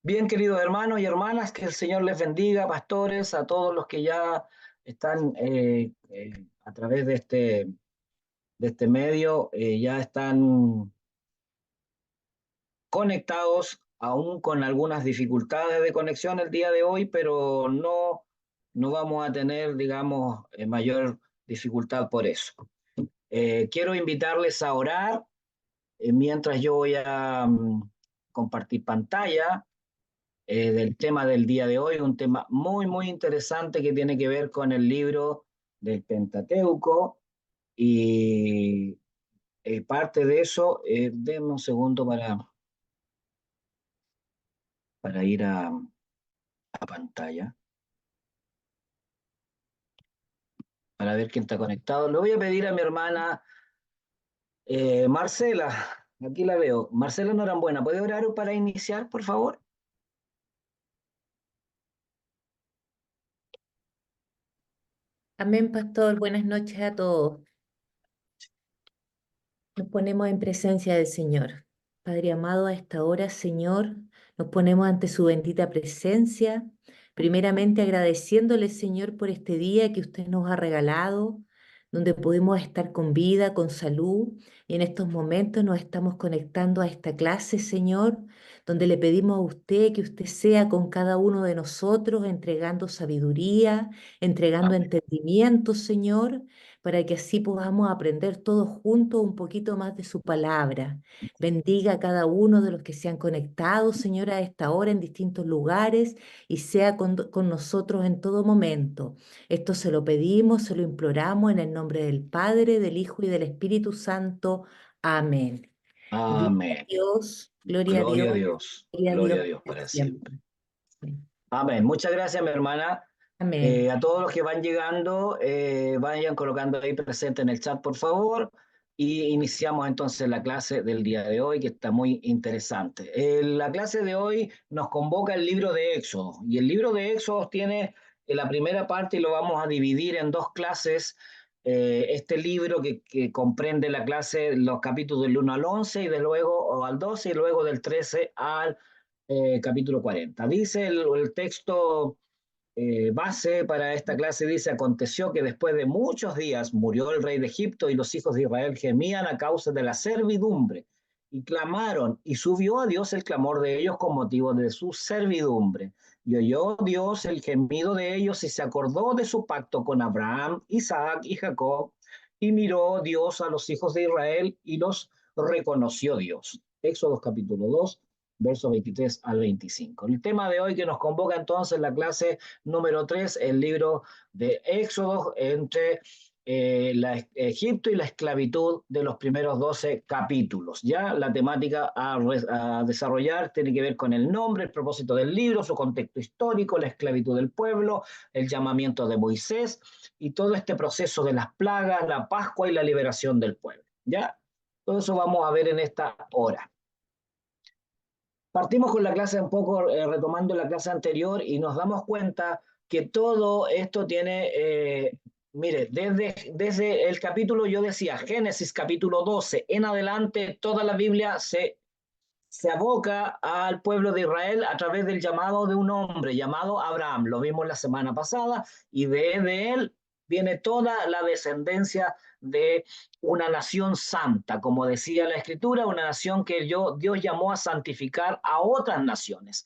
Bien, queridos hermanos y hermanas, que el Señor les bendiga, pastores, a todos los que ya están a través de este medio, ya están conectados, aún con algunas dificultades de conexión el día de hoy, pero no vamos a tener, digamos, mayor dificultad por eso. Quiero invitarles a orar mientras yo voy a compartir pantalla del tema del día de hoy, un tema muy, muy interesante que tiene que ver con el libro del Pentateuco y parte de eso, denme un segundo para ir a pantalla, para ver quién está conectado. Le voy a pedir a mi hermana Marcela, aquí la veo. Marcela Norambuena, ¿puede orar para iniciar, por favor? Amén, pastor. Buenas noches a todos. Nos ponemos en presencia del Señor. Padre amado, a esta hora, Señor, nos ponemos ante su bendita presencia, primeramente agradeciéndole, Señor, por este día que usted nos ha regalado, donde podemos estar con vida, con salud, y en estos momentos nos estamos conectando a esta clase, Señor, donde le pedimos a usted que usted sea con cada uno de nosotros, entregando sabiduría, entregando Amén. entendimiento, Señor, para que así podamos aprender todos juntos un poquito más de su palabra. Bendiga a cada uno de los que se han conectado, Señor, a esta hora en distintos lugares y sea con nosotros en todo momento. Esto se lo pedimos, se lo imploramos en el nombre del Padre, del Hijo y del Espíritu Santo. Amén. Amén. Gloria a Dios, Gloria a Dios. gloria a Dios Gloria a Dios por para siempre. siempre. Amén. Amén. Muchas gracias, mi hermana. Amén. A todos los que van llegando, vayan colocando ahí presente en el chat, por favor. Y iniciamos entonces la clase del día de hoy, que está muy interesante. La clase de hoy nos convoca el libro de Éxodo. Y el libro de Éxodo tiene la primera parte y lo vamos a dividir en dos clases. Este libro que comprende la clase, los capítulos del 1 al 11 y de luego o al 12 y luego del 13 al capítulo 40. Dice el texto base para esta clase, dice: aconteció que después de muchos días murió el rey de Egipto y los hijos de Israel gemían a causa de la servidumbre y clamaron, y subió a Dios el clamor de ellos con motivo de su servidumbre. Y oyó Dios el gemido de ellos y se acordó de su pacto con Abraham, Isaac y Jacob, y miró Dios a los hijos de Israel y los reconoció Dios. Éxodo capítulo 2, versos 23 al 25. El tema de hoy que nos convoca entonces la clase número 3, el libro de Éxodo, entre Egipto y la esclavitud de los primeros 12 capítulos. Ya la temática a desarrollar tiene que ver con el nombre, el propósito del libro, su contexto histórico, la esclavitud del pueblo, el llamamiento de Moisés y todo este proceso de las plagas, la Pascua y la liberación del pueblo. Ya, todo eso vamos a ver en esta hora. Partimos con la clase un poco retomando la clase anterior y nos damos cuenta que todo esto tiene, mire, desde el capítulo, yo decía, Génesis capítulo 12 en adelante, toda la Biblia se aboca al pueblo de Israel a través del llamado de un hombre llamado Abraham. Lo vimos la semana pasada y de él viene toda la descendencia de una nación santa, como decía la escritura, una nación que Dios llamó a santificar a otras naciones.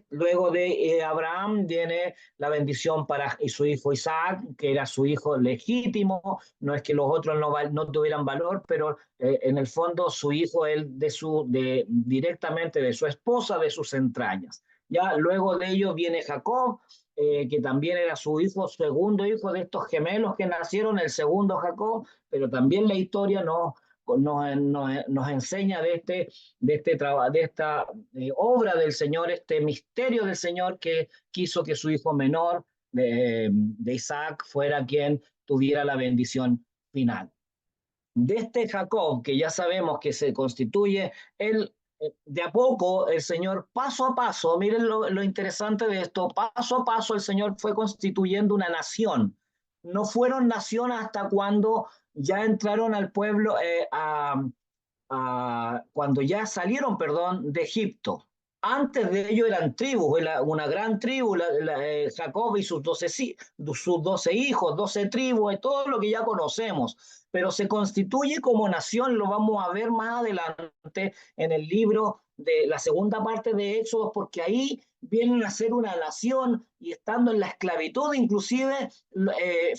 Luego de Abraham viene la bendición para su hijo Isaac, que era su hijo legítimo. No es que los otros no tuvieran valor, pero en el fondo su hijo, él directamente de su esposa, de sus entrañas. Ya luego de ello viene Jacob, que también era su hijo, segundo hijo de estos gemelos que nacieron, el segundo Jacob, pero también la historia nos enseña de esta obra del Señor, este misterio del Señor que quiso que su hijo menor de Isaac fuera quien tuviera la bendición final. De este Jacob, que ya sabemos que se constituye, él, de a poco, el Señor, paso a paso, miren lo interesante de esto, paso a paso el Señor fue constituyendo una nación. No fueron nación hasta cuando ya entraron al pueblo, cuando ya salieron, perdón, de Egipto. Antes de ello eran tribus, una gran tribu, Jacob y sus 12 hijos, 12 tribus, y todo lo que ya conocemos, pero se constituye como nación, lo vamos a ver más adelante en el libro de la segunda parte de Éxodo, porque ahí vienen a ser una nación y estando en la esclavitud, inclusive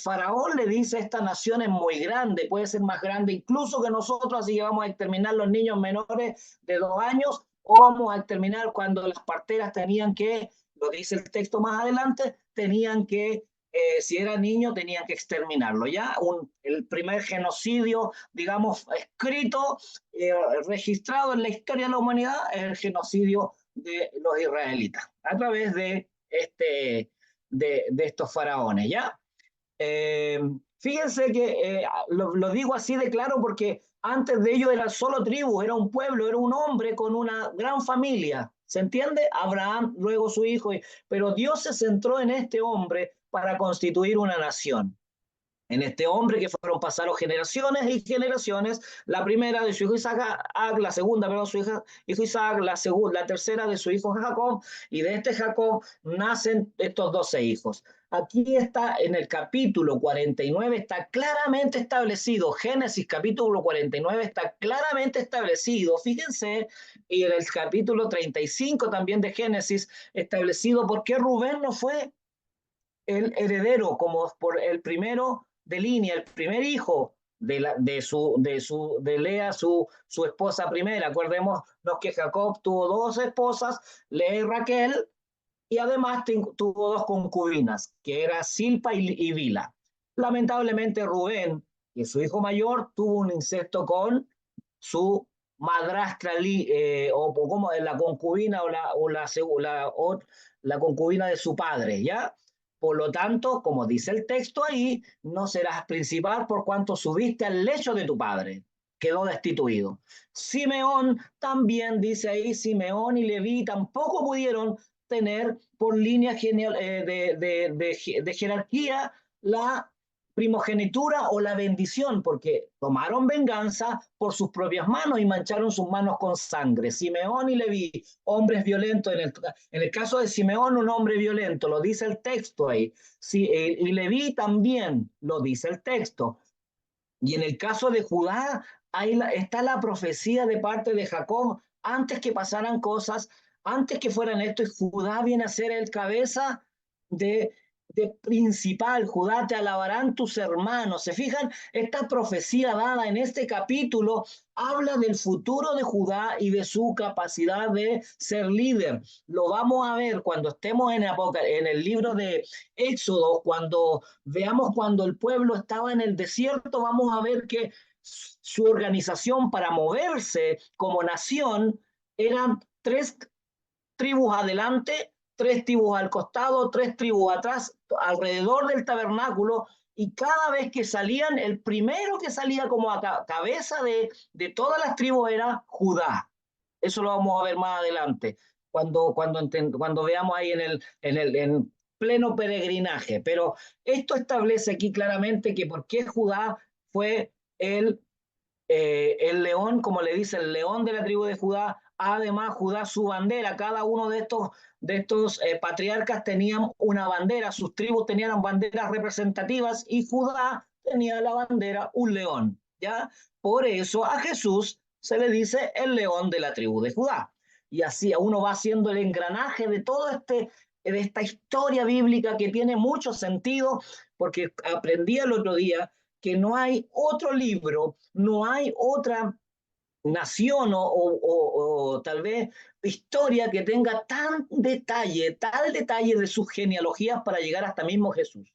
Faraón le dice, esta nación es muy grande, puede ser más grande incluso que nosotros, así que vamos a exterminar los niños menores de 2 años, o vamos a exterminar cuando las parteras tenían que, lo dice el texto más adelante, tenían que, si era niño, tenían que exterminarlo. Ya el primer genocidio, digamos, escrito, registrado en la historia de la humanidad, es el genocidio de los israelitas, a través de estos faraones, ¿ya? Eh, Fíjense que lo digo así de claro porque antes de ello era solo tribu, era un pueblo, era un hombre con una gran familia. ¿Se entiende? Abraham, luego su hijo, pero Dios se centró en este hombre para constituir una nación. En este hombre que fueron pasaron generaciones y generaciones, la primera de su hijo Isaac, la segunda, perdón, su hijo Isaac, la tercera de su hijo Jacob, y de este Jacob nacen estos 12 hijos. Aquí está en el capítulo 49, está claramente establecido, Génesis capítulo 49 está claramente establecido, fíjense, y en el capítulo 35 también de Génesis, establecido por qué Rubén no fue el heredero, como por el primero de línea, el primer hijo de Lea, su esposa primera. Acordémonos que Jacob tuvo 2 esposas, Lea y Raquel, y además tuvo 2 concubinas, que era Silpa y Bila. Lamentablemente Rubén, que es su hijo mayor, tuvo un incesto con su madrastra, o como la concubina la concubina de su padre, ¿ya? Por lo tanto, como dice el texto ahí, no serás principal por cuanto subiste al lecho de tu padre. Quedó destituido. Simeón también dice ahí, Simeón y Leví tampoco pudieron tener por línea de jerarquía la primogenitura o la bendición, porque tomaron venganza por sus propias manos y mancharon sus manos con sangre. Simeón y Leví, hombres violentos, en el caso de Simeón, un hombre violento, lo dice el texto ahí, sí, y Leví también lo dice el texto. Y en el caso de Judá, ahí está la profecía de parte de Jacob, antes que pasaran cosas, antes que fueran esto, y Judá viene a ser el cabeza de, de principal. Judá, te alabarán tus hermanos. ¿Se fijan? Esta profecía dada en este capítulo habla del futuro de Judá y de su capacidad de ser líder. Lo vamos a ver cuando estemos en el libro de Éxodo, cuando veamos cuando el pueblo estaba en el desierto, vamos a ver que su organización para moverse como nación eran 3 tribus adelante, 3 tribus al costado, 3 tribus atrás, alrededor del tabernáculo, y cada vez que salían, el primero que salía como a cabeza de todas las tribus era Judá. Eso lo vamos a ver más adelante, cuando veamos ahí en pleno peregrinaje. Pero esto establece aquí claramente que por qué Judá fue el león, como le dice, el león de la tribu de Judá. Además, Judá, su bandera, cada uno de estos patriarcas tenían una bandera, sus tribus tenían banderas representativas y Judá tenía la bandera un león, ¿ya? Por eso a Jesús se le dice el león de la tribu de Judá. Y así uno va haciendo el engranaje de de esta historia bíblica que tiene mucho sentido, porque aprendí el otro día que no hay otro libro, no hay otra nación o tal vez historia que tenga tal detalle de sus genealogías para llegar hasta mismo Jesús.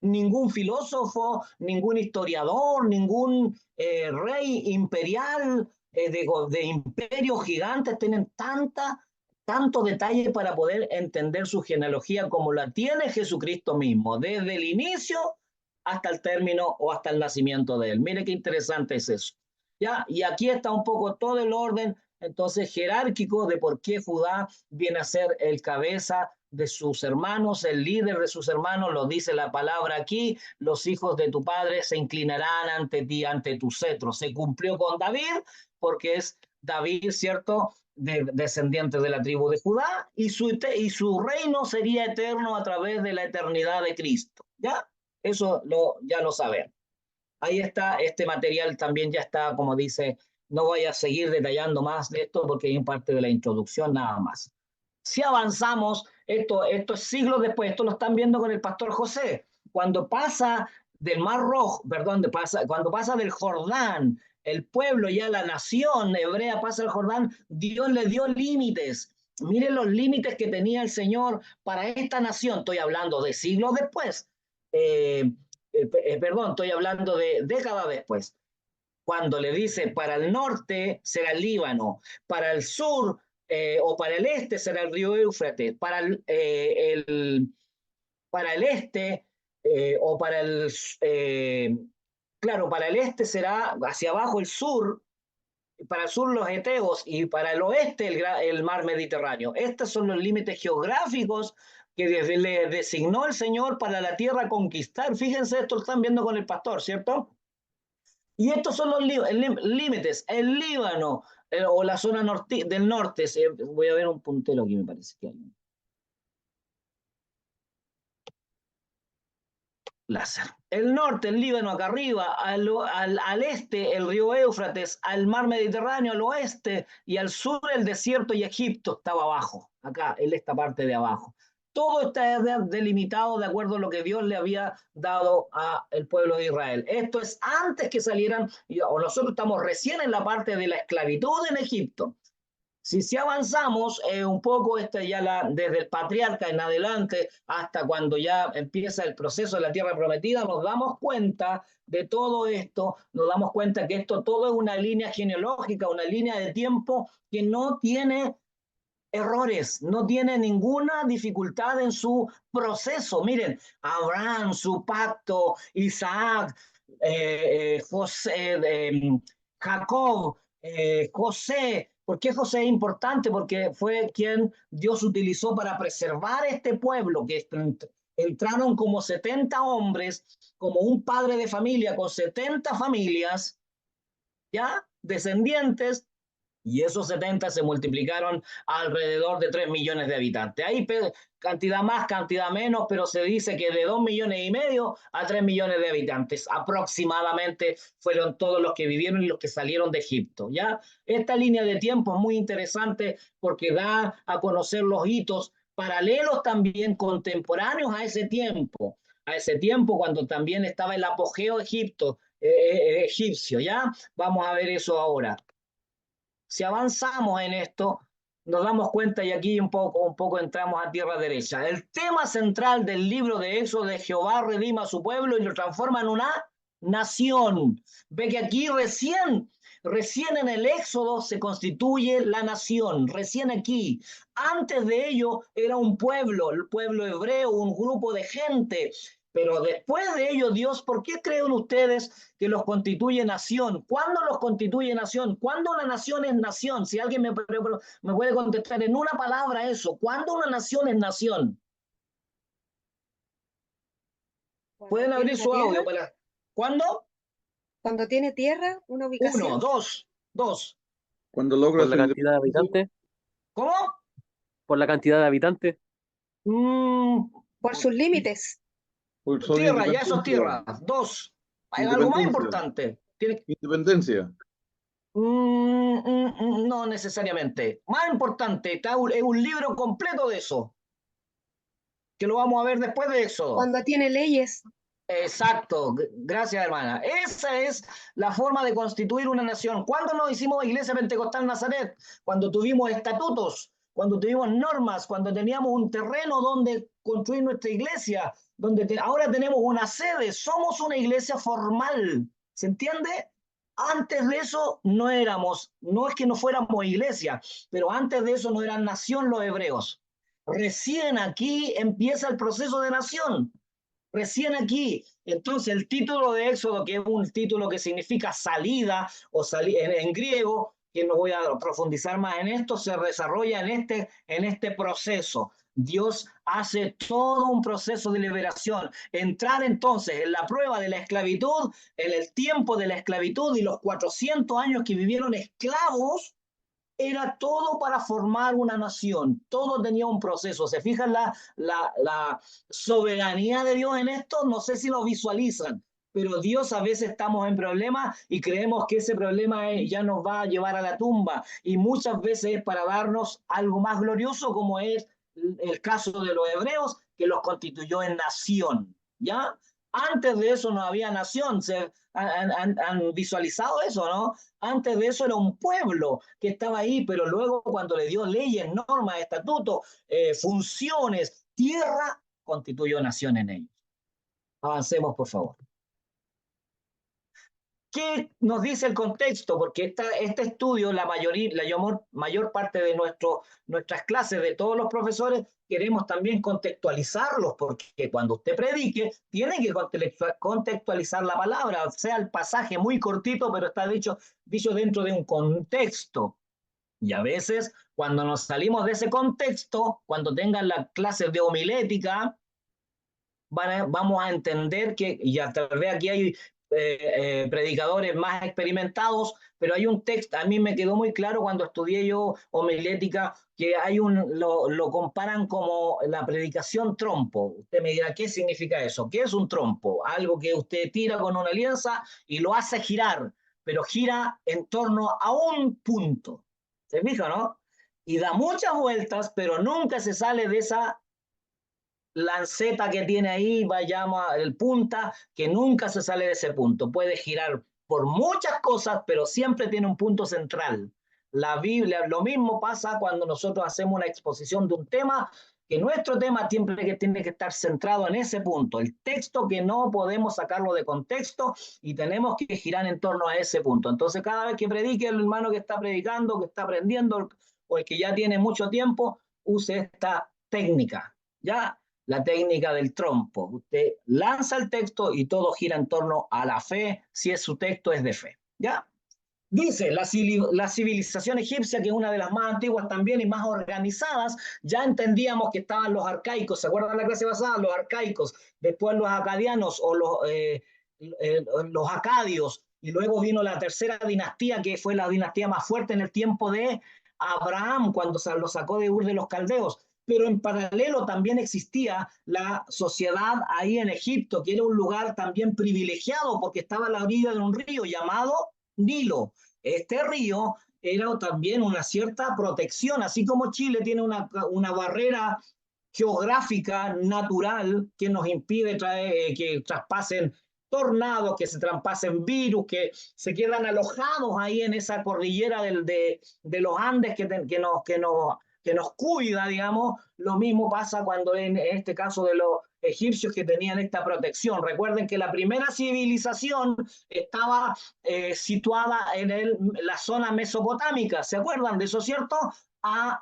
Ningún filósofo, ningún historiador, ningún rey imperial de imperios gigantes tienen tanto detalle para poder entender su genealogía como la tiene Jesucristo mismo, desde el inicio hasta el término o hasta el nacimiento de él. Mire qué interesante es eso. ¿Ya? Y aquí está un poco todo el orden, entonces, jerárquico de por qué Judá viene a ser el cabeza de sus hermanos, el líder de sus hermanos, lo dice la palabra aquí, los hijos de tu padre se inclinarán ante ti, ante tu cetro. Se cumplió con David, porque es David, ¿cierto? descendientes de la tribu de Judá, y su reino sería eterno a través de la eternidad de Cristo. ¿Ya? Eso ya lo sabemos. Ahí está, este material también ya está, como dice, no voy a seguir detallando más de esto porque es parte de la introducción nada más. Si avanzamos, esto es siglos después, esto lo están viendo con el pastor José, cuando pasa del Mar Rojo, perdón, cuando pasa del Jordán, el pueblo, ya la nación hebrea pasa el Jordán, Dios le dio límites. Miren los límites que tenía el Señor para esta nación, estoy hablando de siglos después. Perdón, estoy hablando de décadas después, cuando le dice para el norte será el Líbano, para el sur o para el este será el río Éufrates, para el este o para claro, para el este será hacia abajo el sur, para el sur los Eteos y para el oeste el mar Mediterráneo. Estos son los límites geográficos que le designó el Señor para la tierra a conquistar. Fíjense, esto lo están viendo con el pastor, ¿cierto? Y estos son los límites. El Líbano o la zona del norte. Voy a ver un puntero aquí, me parece que hay. Láser. El norte, el Líbano acá arriba, al este el río Éufrates, al mar Mediterráneo al oeste y al sur el desierto y Egipto estaba abajo, acá en esta parte de abajo. Todo está delimitado de acuerdo a lo que Dios le había dado al pueblo de Israel. Esto es antes que salieran, o nosotros estamos recién en la parte de la esclavitud en Egipto. Si avanzamos un poco desde el patriarca en adelante hasta cuando ya empieza el proceso de la tierra prometida, nos damos cuenta de todo esto, nos damos cuenta que esto todo es una línea genealógica, una línea de tiempo que no tiene errores, no tiene ninguna dificultad en su proceso. Miren, Abraham, su pacto, Isaac, José, Jacob, José. ¿Por qué José es importante? Porque fue quien Dios utilizó para preservar este pueblo, que entraron como 70 hombres, como un padre de familia con 70 familias, ¿ya? Descendientes, y esos 70 se multiplicaron alrededor de 3 millones de habitantes. Hay cantidad más, cantidad menos, pero se dice que de 2,5 millones a 3 millones de habitantes aproximadamente fueron todos los que vivieron y los que salieron de Egipto. ¿Ya? Esta línea de tiempo es muy interesante porque da a conocer los hitos paralelos también contemporáneos a ese tiempo cuando también estaba el apogeo egipcio. ¿Ya? Vamos a ver eso ahora. Si avanzamos en esto, nos damos cuenta, y aquí un poco entramos a tierra derecha. El tema central del libro de Éxodo de Jehová redima a su pueblo y lo transforma en una nación. Ve que aquí recién en el Éxodo se constituye la nación, recién aquí. Antes de ello era un pueblo, el pueblo hebreo, un grupo de gente. Pero después de ello, Dios, ¿por qué creen ustedes que los constituye nación? ¿Cuándo los constituye nación? ¿Cuándo una nación es nación? Si alguien me puede contestar en una palabra eso. ¿Cuándo una nación es nación? Pueden abrir su audio para... ¿Cuándo? Cuando tiene tierra, una ubicación. Uno, dos. Cuando logra Por la cantidad de habitantes. ¿Cómo? Por la cantidad de habitantes. Por sus límites. Tierra, ya eso es tierra. Dos. Hay algo más importante. Independencia. No necesariamente. Más importante, es un libro completo de eso, que lo vamos a ver después de eso. Cuando tiene leyes. Exacto, gracias hermana. Esa es la forma de constituir una nación. ¿Cuándo nos hicimos Iglesia Pentecostal Nazaret? Cuando tuvimos estatutos, cuando tuvimos normas, cuando teníamos un terreno donde construir nuestra iglesia, ahora tenemos una sede, somos una iglesia formal, ¿se entiende? Antes de eso no éramos, no es que no fuéramos iglesia, pero antes de eso no eran nación los hebreos. Recién aquí empieza el proceso de nación. Recién aquí. Entonces el título de Éxodo, que es un título que significa salida o en griego, que no voy a profundizar más en esto, se desarrolla en este proceso. Dios hace todo un proceso de liberación. Entrar entonces en la prueba de la esclavitud, en el tiempo de la esclavitud y los 400 años que vivieron esclavos, Era todo para formar una nación, todo tenía un proceso. ¿Se fijan la soberanía de Dios en esto? No sé si lo visualizan, pero Dios a veces estamos en problemas y creemos que ese problema ya nos va a llevar a la tumba, y muchas veces es para darnos algo más glorioso, como es el caso de los hebreos, que los constituyó en nación, ¿ya? Antes de eso no había nación. Han visualizado eso, ¿no? Antes de eso era un pueblo que estaba ahí, pero luego cuando le dio leyes, normas, estatutos, funciones, tierra, constituyó nación en ellos. Avancemos, por favor. ¿Qué nos dice el contexto? Porque este estudio, la mayor parte de nuestras clases, de todos los profesores, queremos también contextualizarlos, porque cuando usted predique, tiene que contextualizar la palabra, sea el pasaje muy cortito, pero está dicho dentro de un contexto. Y a veces, cuando nos salimos de ese contexto, cuando tengan las clases de homilética, vamos a entender que, y a través de aquí hay predicadores más experimentados, pero hay un texto, a mí me quedó muy claro cuando estudié yo homilética, que lo comparan como la predicación trompo. Usted me dirá, ¿qué significa eso? ¿Qué es un trompo? Algo que usted tira con una alianza y lo hace girar, pero gira en torno a un punto. ¿Se fija, no? Y da muchas vueltas, pero nunca se sale de esa lanceta que tiene ahí, vayamos el punta, que nunca se sale de ese punto. Puede girar por muchas cosas, pero siempre tiene un punto central. La Biblia, lo mismo pasa cuando nosotros hacemos una exposición de un tema, que nuestro tema siempre que tiene que estar centrado en ese punto, el texto, que no podemos sacarlo de contexto y tenemos que girar en torno a ese punto. Entonces, cada vez que predique el hermano que está predicando, que está aprendiendo, o el que ya tiene mucho tiempo, use esta técnica, ¿ya? La técnica del trompo. Usted lanza el texto y todo gira en torno a la fe, si es su texto es de fe, ¿ya? Dice, la civilización egipcia, que es una de las más antiguas también y más organizadas, ya entendíamos que estaban los arcaicos. ¿Se acuerdan de la clase pasada? Los arcaicos, después los acadianos o los acadios, y luego vino la tercera dinastía, que fue la dinastía más fuerte en el tiempo de Abraham, cuando lo sacó de Ur de los Caldeos. Pero en paralelo también existía la sociedad ahí en Egipto, que era un lugar también privilegiado porque estaba a la orilla de un río llamado Nilo. Este río era también una cierta protección, así como Chile tiene una barrera geográfica natural que nos impide que traspasen tornados, que se traspasen virus, que se quedan alojados ahí en esa cordillera de los Andes que nos cuida, digamos. Lo mismo pasa cuando en este caso de los egipcios, que tenían esta protección. Recuerden que la primera civilización estaba situada en la zona mesopotámica. ¿Se acuerdan de eso, cierto?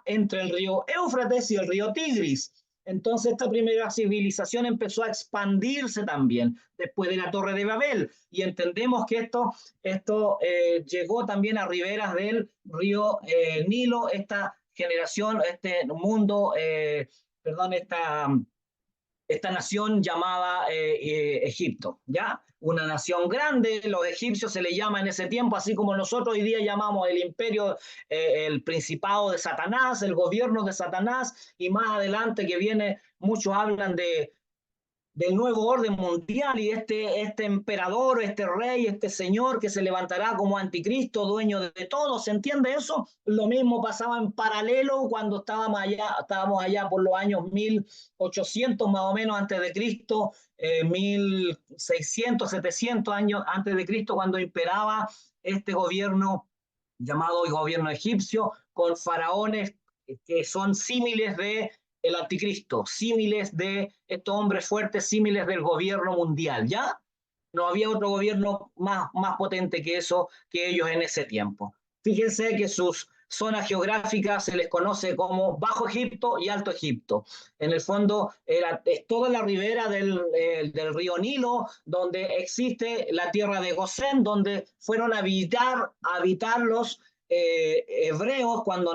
Entre el río Éufrates y el río Tigris. Entonces esta primera civilización empezó a expandirse también después de la Torre de Babel, y entendemos que esto llegó también a riberas del río Nilo, esta generación, este mundo, esta nación llamada Egipto, ¿ya? Una nación grande. Los egipcios se le llama en ese tiempo, así como nosotros hoy día llamamos el imperio, el principado de Satanás, el gobierno de Satanás, y más adelante que viene, muchos hablan del nuevo orden mundial, y este emperador, este rey, este señor que se levantará como anticristo, dueño de todo. ¿Se entiende eso? Lo mismo pasaba en paralelo cuando estábamos allá por los años 1800 más o menos antes de Cristo, 1600, 700 años antes de Cristo, cuando imperaba este gobierno llamado gobierno egipcio, con faraones que son símiles de el anticristo, símiles de estos hombres fuertes, símiles del gobierno mundial, ¿ya? No había otro gobierno más potente que ellos en ese tiempo. Fíjense que sus zonas geográficas se les conoce como Bajo Egipto y Alto Egipto. En el fondo es toda la ribera del río Nilo, donde existe la tierra de Gosén, donde fueron a habitar los hebreos cuando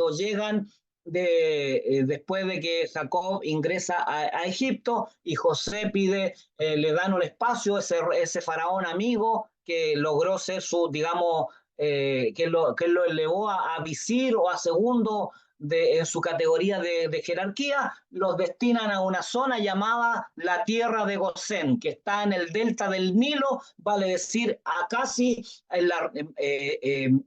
llegan después de que Jacob ingresa a Egipto, y José le dan un espacio, ese faraón amigo que logró ser su, digamos, que lo elevó a visir o a segundo en su categoría de jerarquía, los destinan a una zona llamada la tierra de Gosén, que está en el delta del Nilo, vale decir, a casi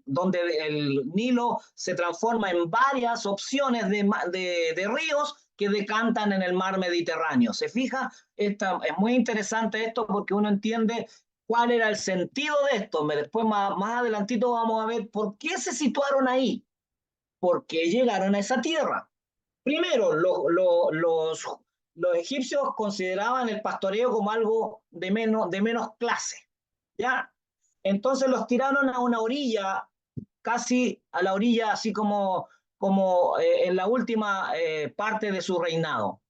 donde el Nilo se transforma en varias opciones de ríos que decantan en el mar Mediterráneo. ¿Se fija? Es muy interesante esto porque uno entiende cuál era el sentido de esto. Después, más adelantito, vamos a ver por qué se situaron ahí, por qué llegaron a esa tierra. Primero, los egipcios consideraban el pastoreo como algo de menos clase, ¿ya? Entonces los tiraron a una orilla, casi a la orilla, así como en la última parte de su reinado,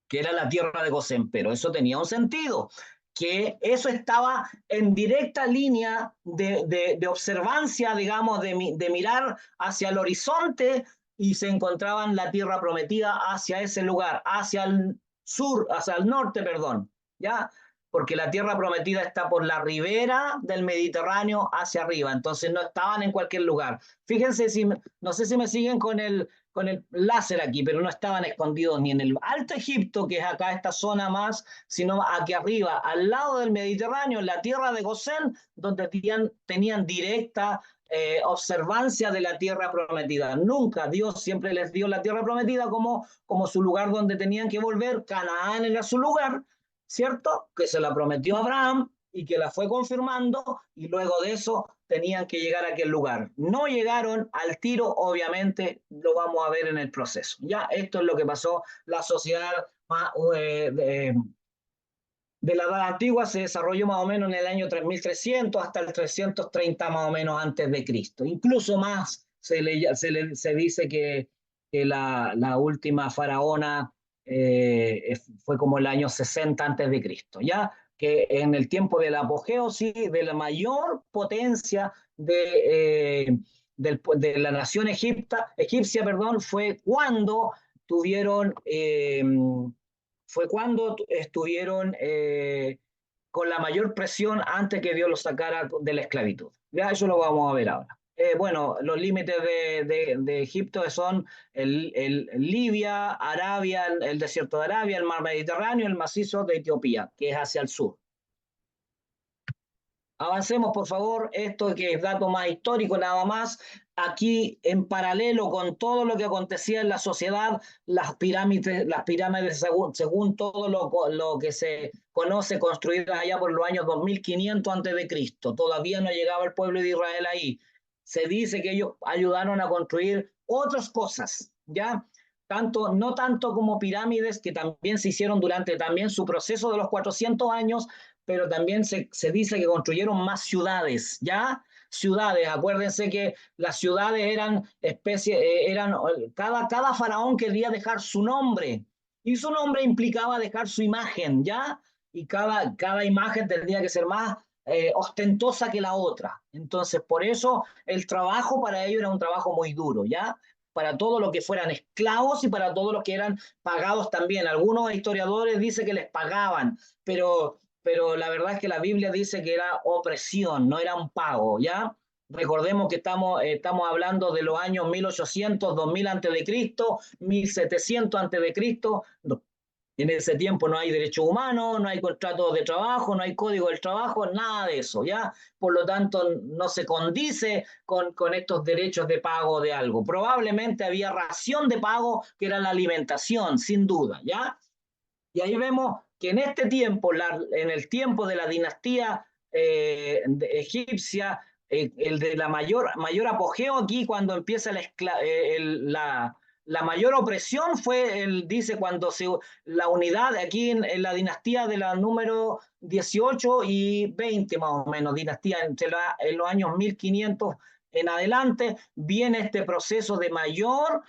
que era la tierra de Gosén, pero eso tenía un sentido, que eso estaba en directa línea de observancia, digamos, de mirar hacia el horizonte y se encontraban la tierra prometida hacia ese lugar, hacia el sur, hacia el norte, perdón, ¿ya? Porque la tierra prometida está por la ribera del Mediterráneo hacia arriba, entonces no estaban en cualquier lugar. Fíjense, no sé si me siguen con el láser aquí, pero no estaban escondidos ni en el Alto Egipto, que es acá esta zona más, sino aquí arriba, al lado del Mediterráneo, en la tierra de Gosén, donde tenían directa observancia de la tierra prometida. Nunca Dios siempre les dio la tierra prometida como su lugar donde tenían que volver. Canaán era su lugar, ¿cierto? Que se la prometió a Abraham y que la fue confirmando, y luego de eso tenían que llegar a aquel lugar. No llegaron al tiro, obviamente, lo vamos a ver en el proceso. Ya, esto es lo que pasó. La sociedad de la Edad Antigua se desarrolló más o menos en el año 3300 hasta el 330 más o menos antes de Cristo. Incluso más se dice que la última faraona fue como el año 60 antes de Cristo, ya que en el tiempo del apogeo, sí, de la mayor potencia de la nación egipcia, perdón, fue cuando estuvieron con la mayor presión antes que Dios los sacara de la esclavitud. Ya eso lo vamos a ver ahora. Bueno, los límites de Egipto son Libia, Arabia, el desierto de Arabia, el mar Mediterráneo, el macizo de Etiopía, que es hacia el sur. Avancemos, por favor, esto que es dato más histórico nada más. Aquí, en paralelo con todo lo que acontecía en la sociedad, las pirámides según todo lo que se conoce, construidas allá por los años 2500 a.C. Todavía no llegaba el pueblo de Israel ahí. Se dice que ellos ayudaron a construir otras cosas, ¿ya? No tanto como pirámides, que también se hicieron durante también su proceso de los 400 años, pero también se dice que construyeron más ciudades, ¿ya? Ciudades, acuérdense que las ciudades eran cada faraón quería dejar su nombre, y su nombre implicaba dejar su imagen, ¿ya? Y cada imagen tendría que ser más ostentosa que la otra. Entonces, por eso el trabajo para ellos era un trabajo muy duro, ¿ya? Para todo lo que fueran esclavos y para todos los que eran pagados también. Algunos historiadores dicen que les pagaban, pero la verdad es que la Biblia dice que era opresión, no era un pago, ¿ya? Recordemos que estamos hablando de los años 1800, 2000 antes de Cristo, 1700 antes de Cristo. En ese tiempo no hay derechos humanos, no hay contratos de trabajo, no hay código del trabajo, nada de eso, ¿ya? Por lo tanto, no se condice con estos derechos de pago de algo. Probablemente había ración de pago, que era la alimentación, sin duda, ¿ya? Y ahí vemos que en este tiempo, en el tiempo de la dinastía egipcia, el de la mayor apogeo aquí, cuando empieza la mayor opresión fue, dice, cuando la unidad aquí en la dinastía de la número 18 y 20 más o menos, dinastía en los años 1500 en adelante, viene este proceso de mayor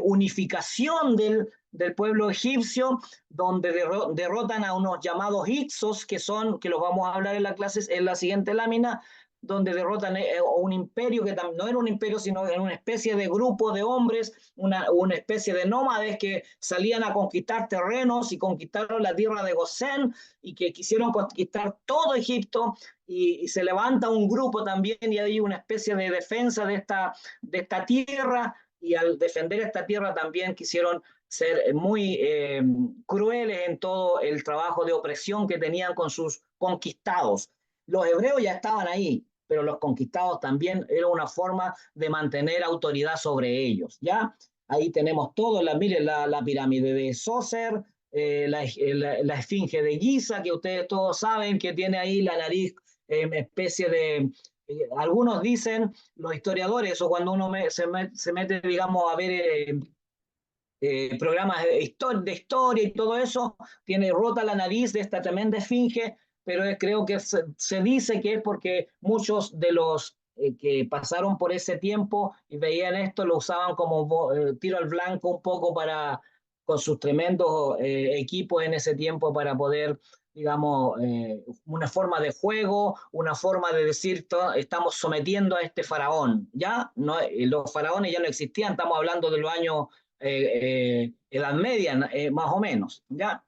unificación del pueblo egipcio, donde derrotan a unos llamados Hyksos, que los vamos a hablar en la siguiente lámina, donde derrotan un imperio que no era un imperio, sino era una especie de grupo de hombres, una especie de nómades que salían a conquistar terrenos y conquistaron la tierra de Gosén y que quisieron conquistar todo Egipto y se levanta un grupo también y hay una especie de defensa de esta tierra y al defender esta tierra también quisieron ser muy crueles en todo el trabajo de opresión que tenían con sus conquistados. Los hebreos ya estaban ahí, pero los conquistados también era una forma de mantener autoridad sobre ellos, ¿ya? Ahí tenemos todo, miren, la pirámide de Sócer, la esfinge de Giza, que ustedes todos saben que tiene ahí la nariz especie de... algunos dicen, los historiadores, o cuando uno se mete, digamos, a ver programas de historia y todo eso, tiene rota la nariz de esta tremenda esfinge, pero creo que se dice que es porque muchos de los que pasaron por ese tiempo y veían esto lo usaban como tiro al blanco un poco con sus tremendos equipos en ese tiempo para poder, digamos, una forma de juego, una forma de decir estamos sometiendo a este faraón, ¿ya? No, los faraones ya no existían, estamos hablando de los años Edad Media, más o menos, ¿ya?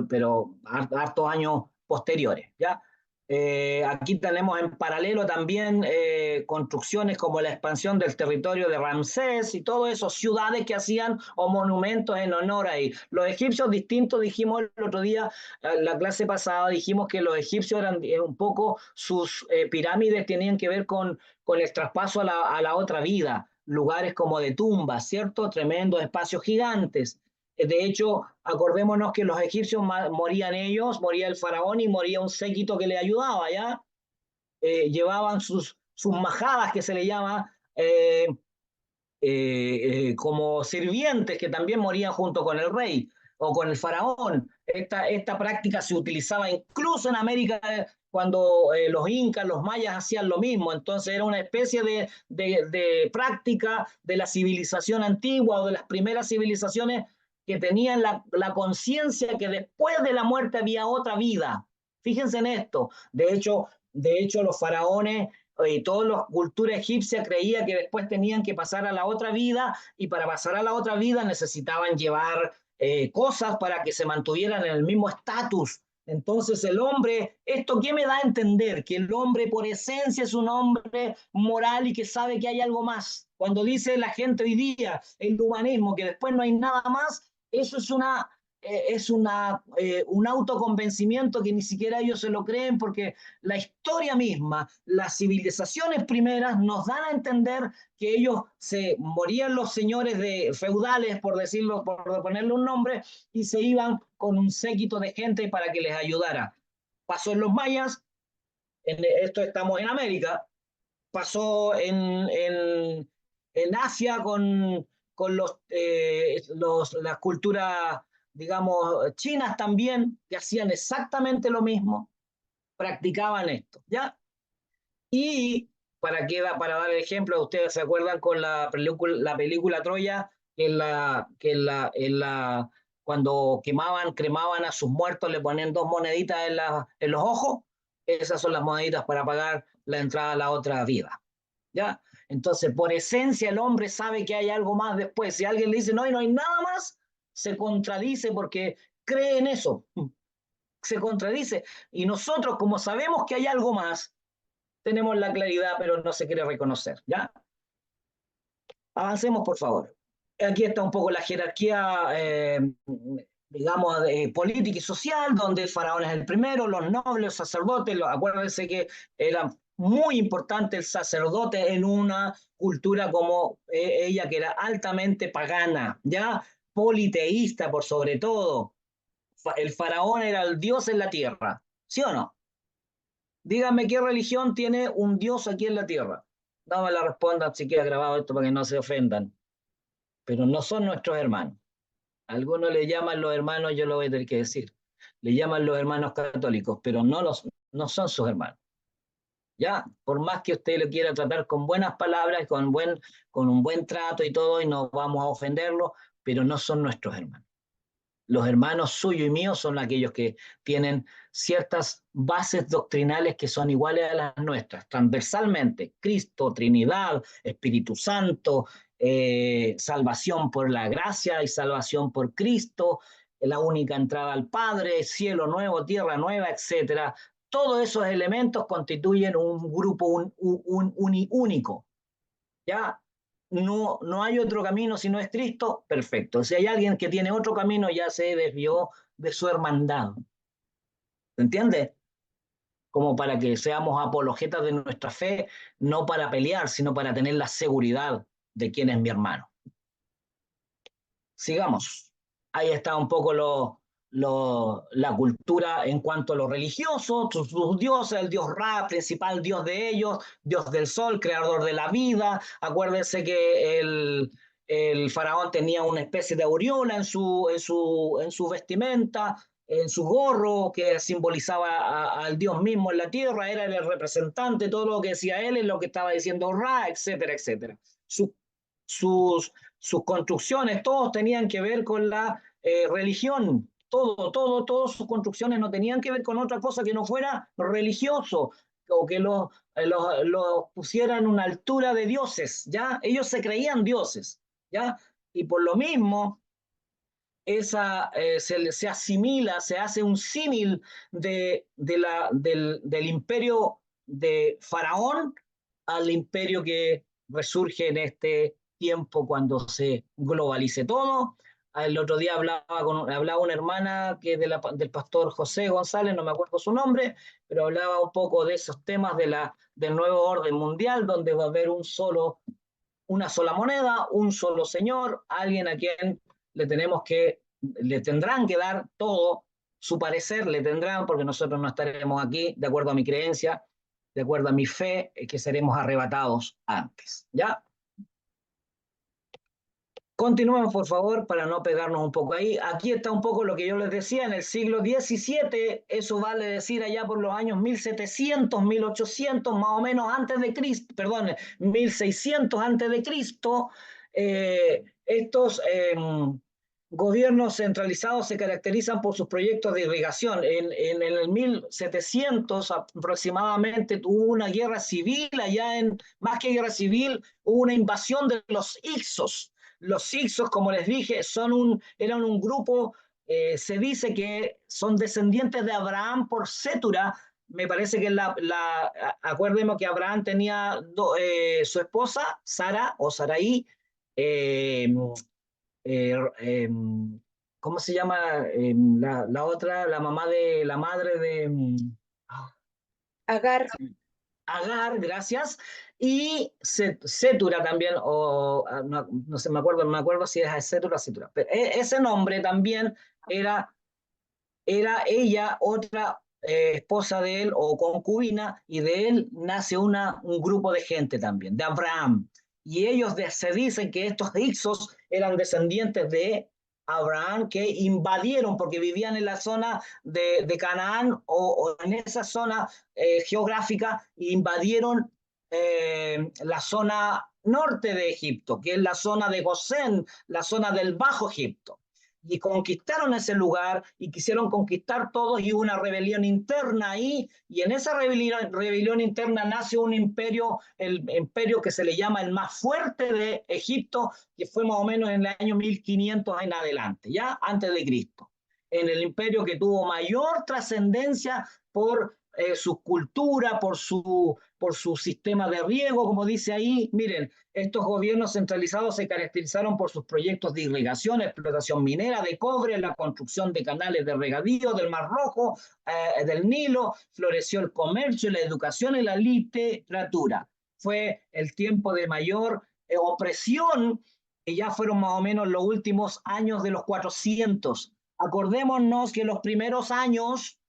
Pero hartos años posteriores, ¿ya? Aquí tenemos en paralelo también construcciones como la expansión del territorio de Ramsés y todo eso, ciudades que hacían o monumentos en honor a él. Los egipcios distintos, dijimos el otro día, la clase pasada, dijimos que los egipcios eran un poco, sus pirámides tenían que ver con el traspaso a la otra vida, lugares como de tumbas, ¿cierto? Tremendos espacios gigantes. De hecho, acordémonos que los egipcios morían ellos, moría el faraón y moría un séquito que le ayudaba, ¿ya? Llevaban sus majadas, que se le llama, como sirvientes, que también morían junto con el rey o con el faraón. Esta práctica se utilizaba incluso en América cuando los incas, los mayas hacían lo mismo. Entonces era una especie de práctica de la civilización antigua o de las primeras civilizaciones que tenían la conciencia que después de la muerte había otra vida. Fíjense en esto. De hecho los faraones y toda la cultura egipcia creía que después tenían que pasar a la otra vida y para pasar a la otra vida necesitaban llevar cosas para que se mantuvieran en el mismo estatus. Entonces el hombre, ¿esto qué me da a entender? Que el hombre por esencia es un hombre moral y que sabe que hay algo más. Cuando dice la gente hoy día, el humanismo, que después no hay nada más, eso es un autoconvencimiento que ni siquiera ellos se lo creen, porque la historia misma, las civilizaciones primeras nos dan a entender que ellos morían los señores feudales, por decirlo, por ponerle un nombre, y se iban con un séquito de gente para que les ayudara. Pasó en los mayas, esto estamos en América, pasó en Asia con las culturas, digamos, chinas también, que hacían exactamente lo mismo, practicaban esto, ¿ya? Y para dar el ejemplo, ustedes se acuerdan con la película Troya, cuando cremaban a sus muertos, le ponían 2 moneditas en los ojos, esas son las moneditas para pagar la entrada a la otra vida, ¿ya? Entonces, por esencia, el hombre sabe que hay algo más después. Si alguien le dice, no hay nada más, se contradice porque cree en eso, se contradice. Y nosotros, como sabemos que hay algo más, tenemos la claridad, pero no se quiere reconocer, ¿ya? Avancemos, por favor. Aquí está un poco la jerarquía, digamos, política y social, donde el faraón es el primero, los nobles, los sacerdotes. Acuérdense que era muy importante el sacerdote en una cultura como ella, que era altamente pagana, ¿ya? Politeísta, por sobre todo. El faraón era el dios en la tierra, ¿sí o no? Díganme qué religión tiene un dios aquí en la tierra. No me la respondan si queda grabado esto para que no se ofendan. Pero no son nuestros hermanos. Algunos le llaman los hermanos, yo lo voy a tener que decir. Le llaman los hermanos católicos, pero no son sus hermanos. Ya, por más que usted lo quiera tratar con buenas palabras, con un buen trato y todo, y no vamos a ofenderlo, pero no son nuestros hermanos. Los hermanos suyos y míos son aquellos que tienen ciertas bases doctrinales que son iguales a las nuestras, transversalmente: Cristo, Trinidad, Espíritu Santo, salvación por la gracia y salvación por Cristo, la única entrada al Padre, cielo nuevo, tierra nueva, etcétera. Todos esos elementos constituyen un grupo único. ¿Ya? No hay otro camino si no es Cristo, perfecto. Si hay alguien que tiene otro camino, ya se desvió de su hermandad. ¿Se entiende? Como para que seamos apologetas de nuestra fe, no para pelear, sino para tener la seguridad de quién es mi hermano. Sigamos. Ahí está un poco la cultura en cuanto a lo religioso, sus dioses, el dios Ra, principal dios de ellos, dios del sol, creador de la vida. Acuérdense que el faraón tenía una especie de aureola en su vestimenta, en su gorro, que simbolizaba al dios mismo en la tierra. Era el representante, todo lo que decía él es lo que estaba diciendo Ra, etcétera, etcétera. Sus sus construcciones, todos tenían que ver con la religión, todas sus construcciones no tenían que ver con otra cosa que no fuera religioso, o que lo pusieran en una altura de dioses, ¿ya? Ellos se creían dioses, ¿ya? Y por lo mismo, se asimila, se hace un símil del imperio de Faraón al imperio que resurge en este tiempo cuando se globalice todo. El otro día hablaba una hermana del pastor José González, no me acuerdo su nombre, pero hablaba un poco de esos temas del nuevo orden mundial, donde va a haber una sola moneda, un solo señor, alguien a quien le tendrán que dar todo su parecer, le tendrán, porque nosotros no estaremos aquí de acuerdo a mi creencia, de acuerdo a mi fe, que seremos arrebatados antes, ¿ya? Continuemos, por favor, para no pegarnos un poco ahí. Aquí está un poco lo que yo les decía, en el siglo XVII, eso vale decir allá por los años 1700, 1800, más o menos antes de Cristo, perdón, 1600 antes de Cristo, estos gobiernos centralizados se caracterizan por sus proyectos de irrigación. En el 1700 aproximadamente hubo una guerra civil, más que guerra civil, hubo una invasión de los Hicsos. Los Hicsos, como les dije, eran un grupo, se dice que son descendientes de Abraham por Sétura. Me parece que acuérdemos que Abraham tenía su esposa, Sara o Sarai, eh, eh, ¿cómo se llama? La otra, la madre de Agar, Agar, gracias, y Sétura también, no sé, me acuerdo si es Sétura o Sétura, pero ese nombre también era ella otra esposa de él o concubina, y de él nace un grupo de gente también, de Abraham. Y ellos se dicen que estos Hicsos eran descendientes de Abraham, que invadieron porque vivían en la zona de Canaán o en esa zona geográfica, invadieron la zona norte de Egipto, que es la zona de Gosén, la zona del Bajo Egipto, y conquistaron ese lugar y quisieron conquistar todos, y hubo una rebelión interna ahí, y en esa rebelión interna nace un imperio, el imperio que se le llama el más fuerte de Egipto, que fue más o menos en el año 1500 en adelante, ya antes de Cristo, en el imperio que tuvo mayor trascendencia por su cultura, por su sistema de riego, como dice ahí. Miren, estos gobiernos centralizados se caracterizaron por sus proyectos de irrigación, explotación minera de cobre, la construcción de canales de regadío del Mar Rojo, del Nilo. Floreció el comercio, la educación y la literatura. Fue el tiempo de mayor opresión, que ya fueron más o menos los últimos años de los 400. Acordémonos que los primeros años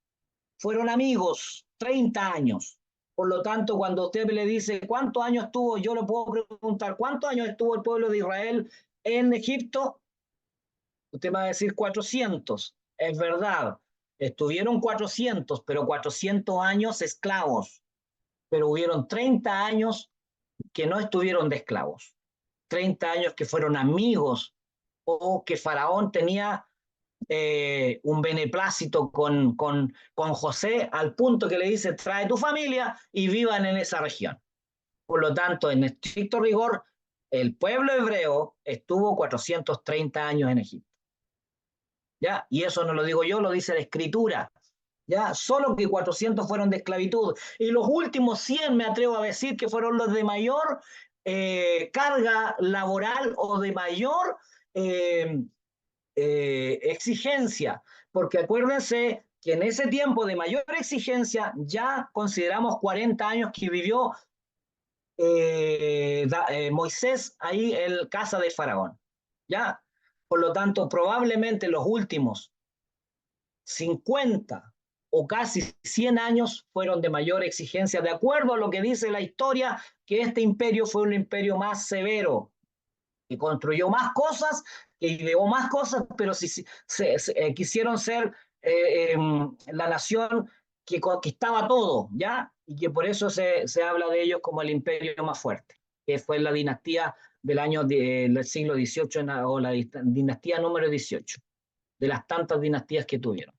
fueron amigos, 30 años. Por lo tanto, cuando usted le dice cuántos años estuvo, yo le puedo preguntar cuántos años estuvo el pueblo de Israel en Egipto. Usted va a decir 400. Es verdad, estuvieron 400, pero 400 años esclavos. Pero hubieron 30 años que no estuvieron de esclavos. 30 años que fueron amigos, o que Faraón tenía un beneplácito con José, al punto que le dice, trae tu familia y vivan en esa región. Por lo tanto, en estricto rigor, el pueblo hebreo estuvo 430 años en Egipto. ¿Ya? Y eso no lo digo yo, lo dice la Escritura. ¿Ya? Solo que 400 fueron de esclavitud. Y los últimos 100 me atrevo a decir que fueron los de mayor carga laboral o de mayor exigencia. Porque acuérdense que en ese tiempo de mayor exigencia ya consideramos 40 años que vivió Moisés ahí en casa de Faraón. ¿Ya? Por lo tanto, probablemente los últimos 50 o casi 100 años fueron de mayor exigencia, de acuerdo a lo que dice la historia, que este imperio fue un imperio más severo, que construyó más cosas, que ideó más cosas, pero si quisieron ser la nación que conquistaba todo, ¿ya? Y que por eso se habla de ellos como el imperio más fuerte, que fue la dinastía del siglo XVIII o la dinastía número 18, de las tantas dinastías que tuvieron.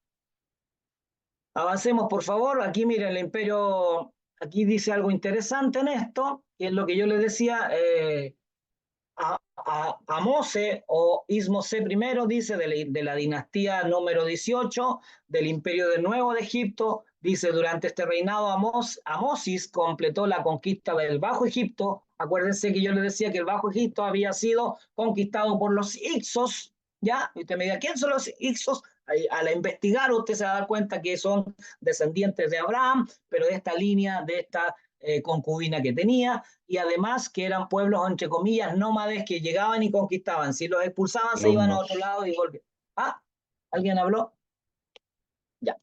Avancemos, por favor. Aquí, miren, el imperio, aquí dice algo interesante en esto, que es lo que yo les decía, Amose o Ismose I dice de la dinastía número 18 del imperio de Nuevo de Egipto, dice durante este reinado Amosis completó la conquista del Bajo Egipto. Acuérdense que yo les decía que el Bajo Egipto había sido conquistado por los Ixos, ¿ya? Y usted me diga, ¿quién son los Ixos? Al investigar usted se va a dar cuenta que son descendientes de Abraham, pero de esta línea, de esta concubina que tenía, y además que eran pueblos, entre comillas, nómades que llegaban y conquistaban. Si los expulsaban, se iban a otro lado y volvían. Ah, ¿alguien habló? Ya.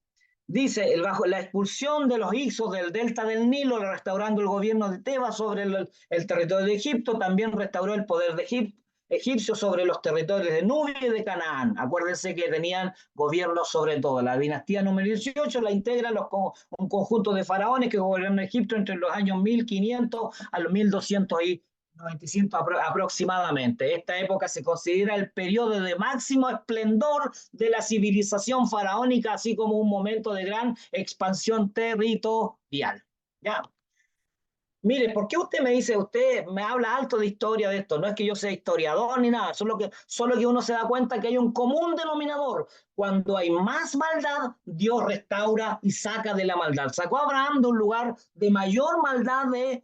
Dice, la expulsión de los Ixos del delta del Nilo, restaurando el gobierno de Tebas sobre el territorio de Egipto, también restauró el poder de egipcio sobre los territorios de Nubia y de Canaán. Acuérdense que tenían gobiernos sobre todo. La dinastía número 18 la integra un conjunto de faraones que gobernaron Egipto entre los años 1500 a los 1295 aproximadamente. Esta época se considera el periodo de máximo esplendor de la civilización faraónica, así como un momento de gran expansión territorial. ¿Ya? Mire, ¿por qué usted me dice, usted me habla alto de historia de esto? No es que yo sea historiador ni nada, solo que uno se da cuenta que hay un común denominador. Cuando hay más maldad, Dios restaura y saca de la maldad. Sacó a Abraham de un lugar de mayor maldad de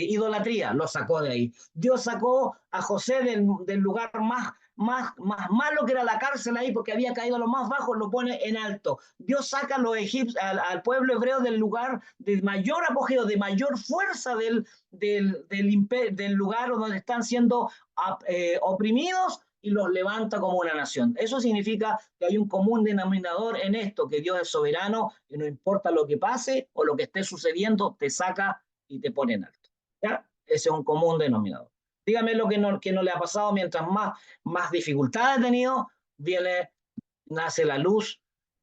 idolatría, lo sacó de ahí. Dios sacó a José del lugar más malo, que era la cárcel ahí, porque había caído a lo más bajo, lo pone en alto. Dios saca a los al pueblo hebreo del lugar de mayor apogeo, de mayor fuerza del lugar donde están siendo oprimidos, y los levanta como una nación. Eso significa que hay un común denominador en esto, que Dios es soberano y no importa lo que pase o lo que esté sucediendo, te saca y te pone en alto. ¿Ya? Ese es un común denominador. Dígame lo que no le ha pasado. Mientras más dificultades ha tenido, nace la luz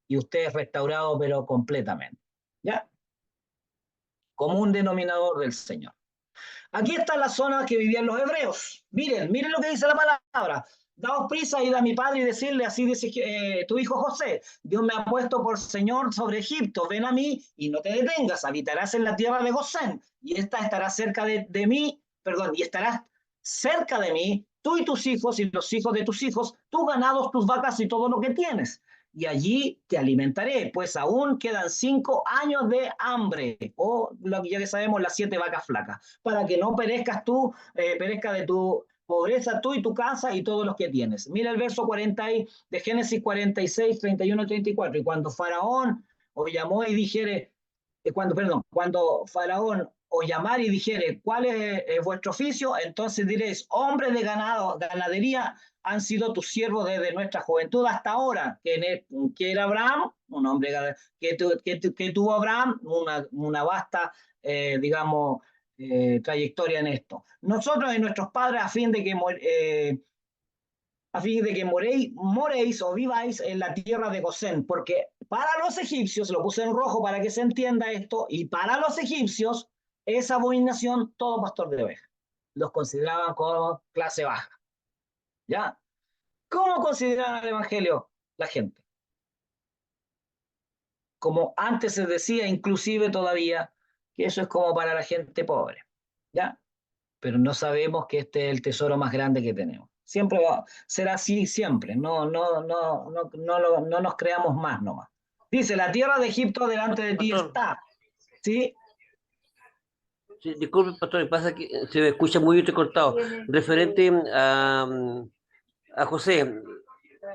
y usted es restaurado, pero completamente. ¿Ya? Común denominador del Señor. Aquí está la zona que vivían los hebreos. Miren lo que dice la palabra. Daos prisa, id a mi padre y decirle, así dice tu hijo José, Dios me ha puesto por Señor sobre Egipto, ven a mí y no te detengas, habitarás en la tierra de Gosén, y esta estará cerca de mí, y estarás cerca de mí, tú y tus hijos y los hijos de tus hijos, tus ganados, tus vacas y todo lo que tienes. Y allí te alimentaré, pues aún quedan 5 años de hambre, o lo que ya sabemos, las 7 vacas flacas, para que no perezca de tu pobreza tú y tu casa y todos los que tienes. Mira el verso 40 de Génesis 46, 31, 34. Y cuando Faraón os llamó y dijere, cuando Faraón os llamare y dijere, ¿cuál es vuestro oficio? Entonces diréis, hombres de ganadería han sido tus siervos desde nuestra juventud hasta ahora, que era Abraham, un hombre que tuvo Abraham, una vasta, trayectoria en esto. Nosotros y nuestros padres, a fin de que moréis o viváis en la tierra de Gosén, porque para los egipcios, lo puse en rojo para que se entienda esto, y para los egipcios es abominación todo pastor de ovejas. Los consideraban como clase baja. ¿Ya? ¿Cómo consideran el Evangelio la gente? Como antes se decía, inclusive todavía, que eso es como para la gente pobre, ¿ya? Pero no sabemos que este es el tesoro más grande que tenemos. Siempre será así, siempre. No nos creamos más nomás. Dice, la tierra de Egipto delante de ti Pastor, está. ¿Sí? sí, disculpe, pastor, me pasa que se me escucha muy entrecortado. Referente a José,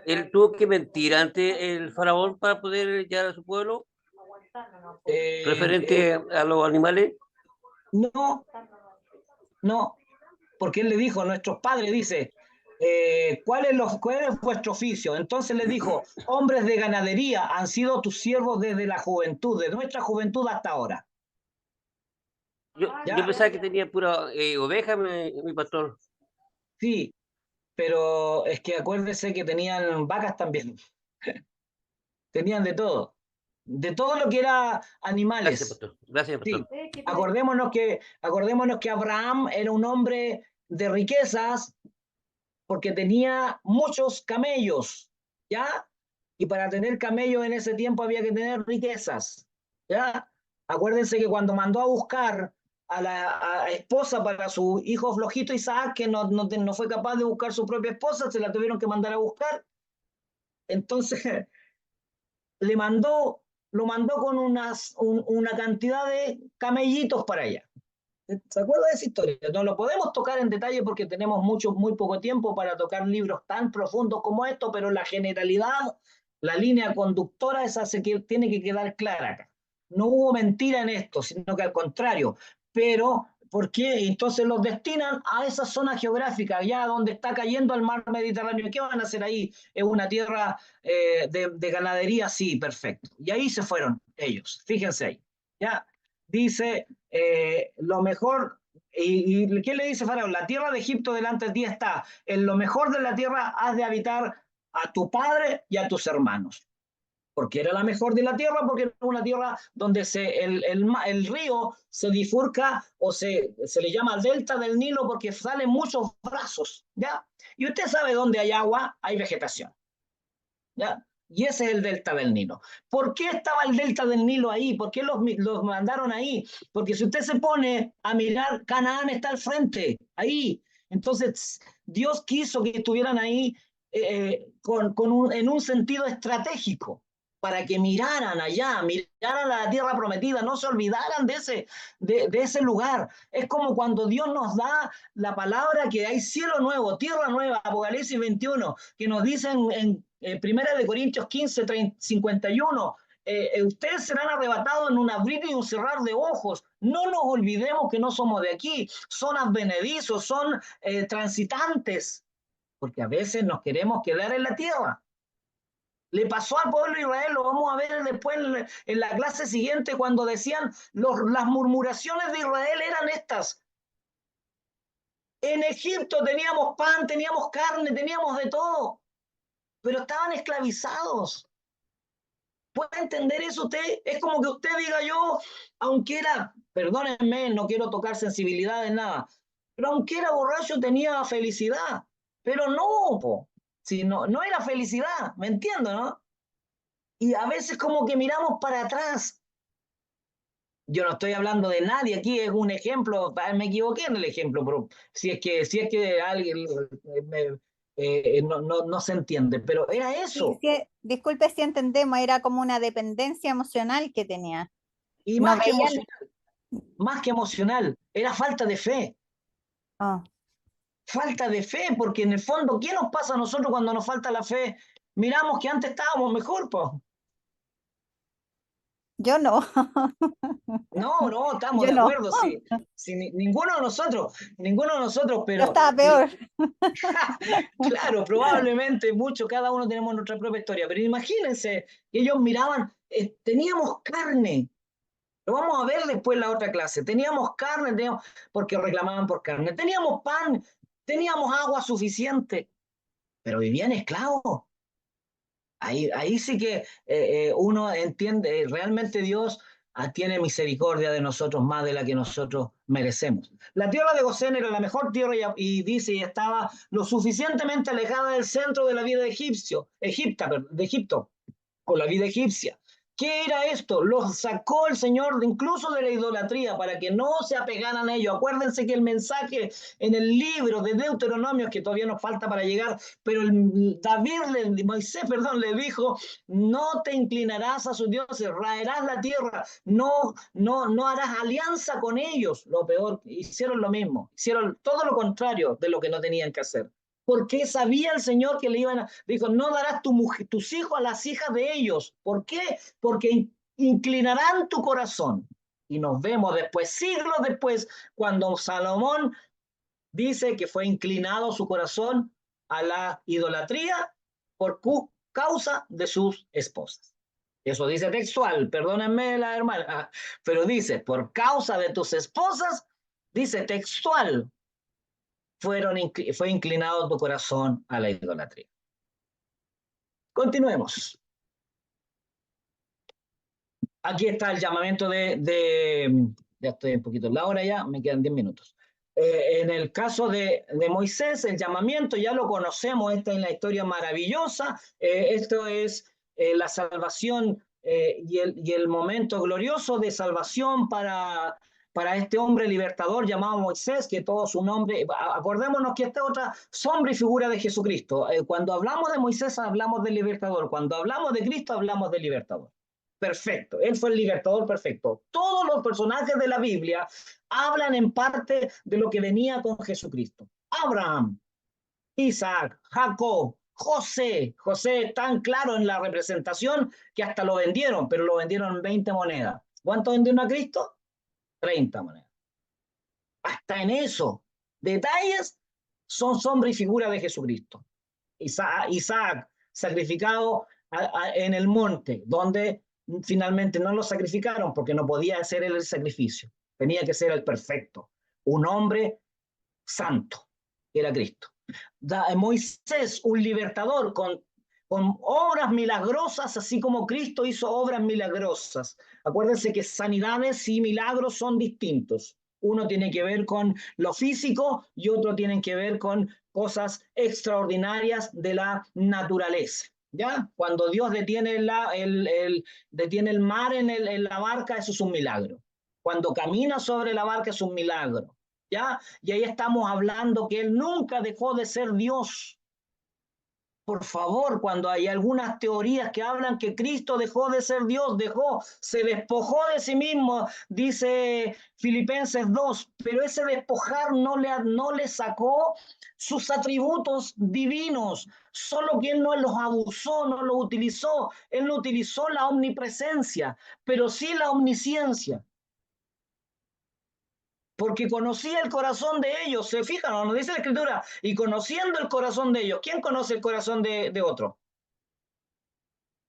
¿él tuvo que mentir ante el faraón para poder llegar a su pueblo? Eh, Referente a los animales. no, no, porque él le dijo a nuestros padres, dice, ¿cuál es vuestro oficio? Entonces les dijo, hombres de ganadería han sido tus siervos desde la juventud, de nuestra juventud hasta ahora. Yo ¿Ya? pensaba que tenía pura oveja, mi pastor. Sí, pero es que acuérdense que tenían vacas también, tenían de todo lo que era Gracias, animales. pastor. Gracias, Sí, pastor. acordémonos que Abraham era un hombre de riquezas porque tenía muchos camellos, ¿ya? Y para tener camellos en ese tiempo había que tener riquezas, ¿ya? Acuérdense que cuando mandó a buscar a la esposa para su hijo flojito Isaac, que no fue capaz de buscar su propia esposa, se la tuvieron que mandar a buscar. Entonces lo mandó con una cantidad de camellitos para allá. ¿Se acuerda de esa historia? No lo podemos tocar en detalle porque tenemos muy poco tiempo para tocar libros tan profundos como estos, pero la generalidad, la línea conductora, tiene que quedar clara acá. No hubo mentira en esto, sino que al contrario. Pero, ¿por qué? Entonces los destinan a esa zona geográfica, allá donde está cayendo el mar Mediterráneo. ¿Qué van a hacer ahí? ¿Es una tierra de ganadería? Sí, perfecto. Y ahí se fueron ellos, fíjense ahí. ¿Ya? Dice, lo mejor, y ¿qué le dice Faraón? La tierra de Egipto delante de ti está, en lo mejor de la tierra has de habitar a tu padre y a tus hermanos. Porque era la mejor de la tierra, porque era una tierra donde el río se bifurca o se le llama delta del Nilo porque salen muchos brazos, ¿ya? Y usted sabe dónde hay agua, hay vegetación, ¿ya? Y ese es el delta del Nilo. ¿Por qué estaba el delta del Nilo ahí? ¿Por qué los mandaron ahí? Porque si usted se pone a mirar, Canaán está al frente, ahí. Entonces, Dios quiso que estuvieran ahí en un sentido estratégico, para que miraran allá, miraran a la tierra prometida, no se olvidaran de ese lugar. Es como cuando Dios nos da la palabra que hay cielo nuevo, tierra nueva, Apocalipsis 21, que nos dicen en Primera de Corintios 15, 51, ustedes serán arrebatados en un abrir y un cerrar de ojos. No nos olvidemos que no somos de aquí, son advenedizos, son transitantes, porque a veces nos queremos quedar en la tierra. Le pasó al pueblo de Israel, lo vamos a ver después en la clase siguiente, cuando decían las murmuraciones de Israel eran estas. En Egipto teníamos pan, teníamos carne, teníamos de todo, pero estaban esclavizados. ¿Puede entender eso usted? Es como que usted diga yo, aunque era, perdónenme, no quiero tocar sensibilidades, nada, pero aunque era borracho tenía felicidad, pero no, si no era felicidad, ¿me entiendo, no? Y a veces como que miramos para atrás. Yo no estoy hablando de nadie aquí, es un ejemplo, me equivoqué en el ejemplo, pero si es que alguien no se entiende, pero era Sí, eso. sí, disculpe si entendemos, era como una dependencia emocional que tenía. Y No veían. más que emocional, era Oh, falta de fe, porque en el fondo, ¿qué nos pasa a nosotros cuando nos falta la fe? Miramos que antes estábamos mejor, pues. yo no, No, estamos yo de no, acuerdo, sí, ninguno de nosotros, yo pero estaba peor. claro, probablemente mucho, cada uno tenemos nuestra propia historia, pero imagínense que ellos miraban, teníamos carne, lo vamos a ver después en la otra clase, teníamos carne, porque reclamaban por carne, teníamos pan, teníamos agua suficiente, pero vivían esclavos. Ahí sí que uno entiende, realmente Dios tiene misericordia de nosotros más de la que nosotros merecemos. La tierra de Gosén era la mejor tierra y dice, y estaba lo suficientemente alejada del centro de la vida de Egipto, o la vida egipcia. ¿Qué era esto? Los sacó el Señor incluso de la idolatría para que no se apegaran a ello. Acuérdense que el mensaje en el libro de Deuteronomio, que todavía nos falta para llegar, pero Moisés le dijo, no te inclinarás a sus dioses, raerás la tierra, no harás alianza con ellos. Lo peor, hicieron lo mismo, hicieron todo lo contrario de lo que no tenían que hacer. Porque sabía el Señor que le iban a... Dijo, no darás tus hijos a las hijas de ellos. ¿Por qué? Porque inclinarán tu corazón. Y nos vemos después, siglos después, cuando Salomón dice que fue inclinado su corazón a la idolatría por causa de sus esposas. Eso dice textual, perdónenme la hermana, pero dice, por causa de tus esposas, dice textual, fue inclinado tu corazón a la idolatría. Continuemos. Aquí está el llamamiento ya estoy un poquito en la hora ya, me quedan 10 minutos. En el caso de Moisés, el llamamiento ya lo conocemos, esta es la historia maravillosa, esto es la salvación y el momento glorioso de salvación para este hombre libertador llamado Moisés, que todo su nombre, acordémonos que esta es otra sombra y figura de Jesucristo. Cuando hablamos de Moisés hablamos del libertador, cuando hablamos de Cristo hablamos del libertador. Perfecto, él fue el libertador perfecto. Todos los personajes de la Biblia hablan en parte de lo que venía con Jesucristo. Abraham, Isaac, Jacob, José es tan claro en la representación que hasta lo vendieron, pero lo vendieron en 20 monedas. ¿Cuánto vendieron a Cristo? 30 monedas. Hasta en eso, detalles son sombra y figura de Jesucristo. Isaac sacrificado en el monte, donde finalmente no lo sacrificaron porque no podía hacer el sacrificio. Tenía que ser el perfecto, un hombre santo, que era Cristo. Moisés, un libertador con obras milagrosas, así como Cristo hizo obras milagrosas. Acuérdense que sanidades y milagros son distintos. Uno tiene que ver con lo físico y otro tiene que ver con cosas extraordinarias de la naturaleza. ¿Ya? Cuando Dios detiene detiene el mar en la barca, eso es un milagro. Cuando camina sobre la barca es un milagro. ¿Ya? Y ahí estamos hablando que Él nunca dejó de ser Dios. Por favor, cuando hay algunas teorías que hablan que Cristo dejó de ser Dios, se despojó de sí mismo, dice Filipenses 2, pero ese despojar no le sacó sus atributos divinos, solo que Él no los abusó, no los utilizó. Él no utilizó la omnipresencia, pero sí la omnisciencia. Porque conocía el corazón de ellos, se fijan, nos dice la Escritura, y conociendo el corazón de ellos, ¿quién conoce el corazón de otro?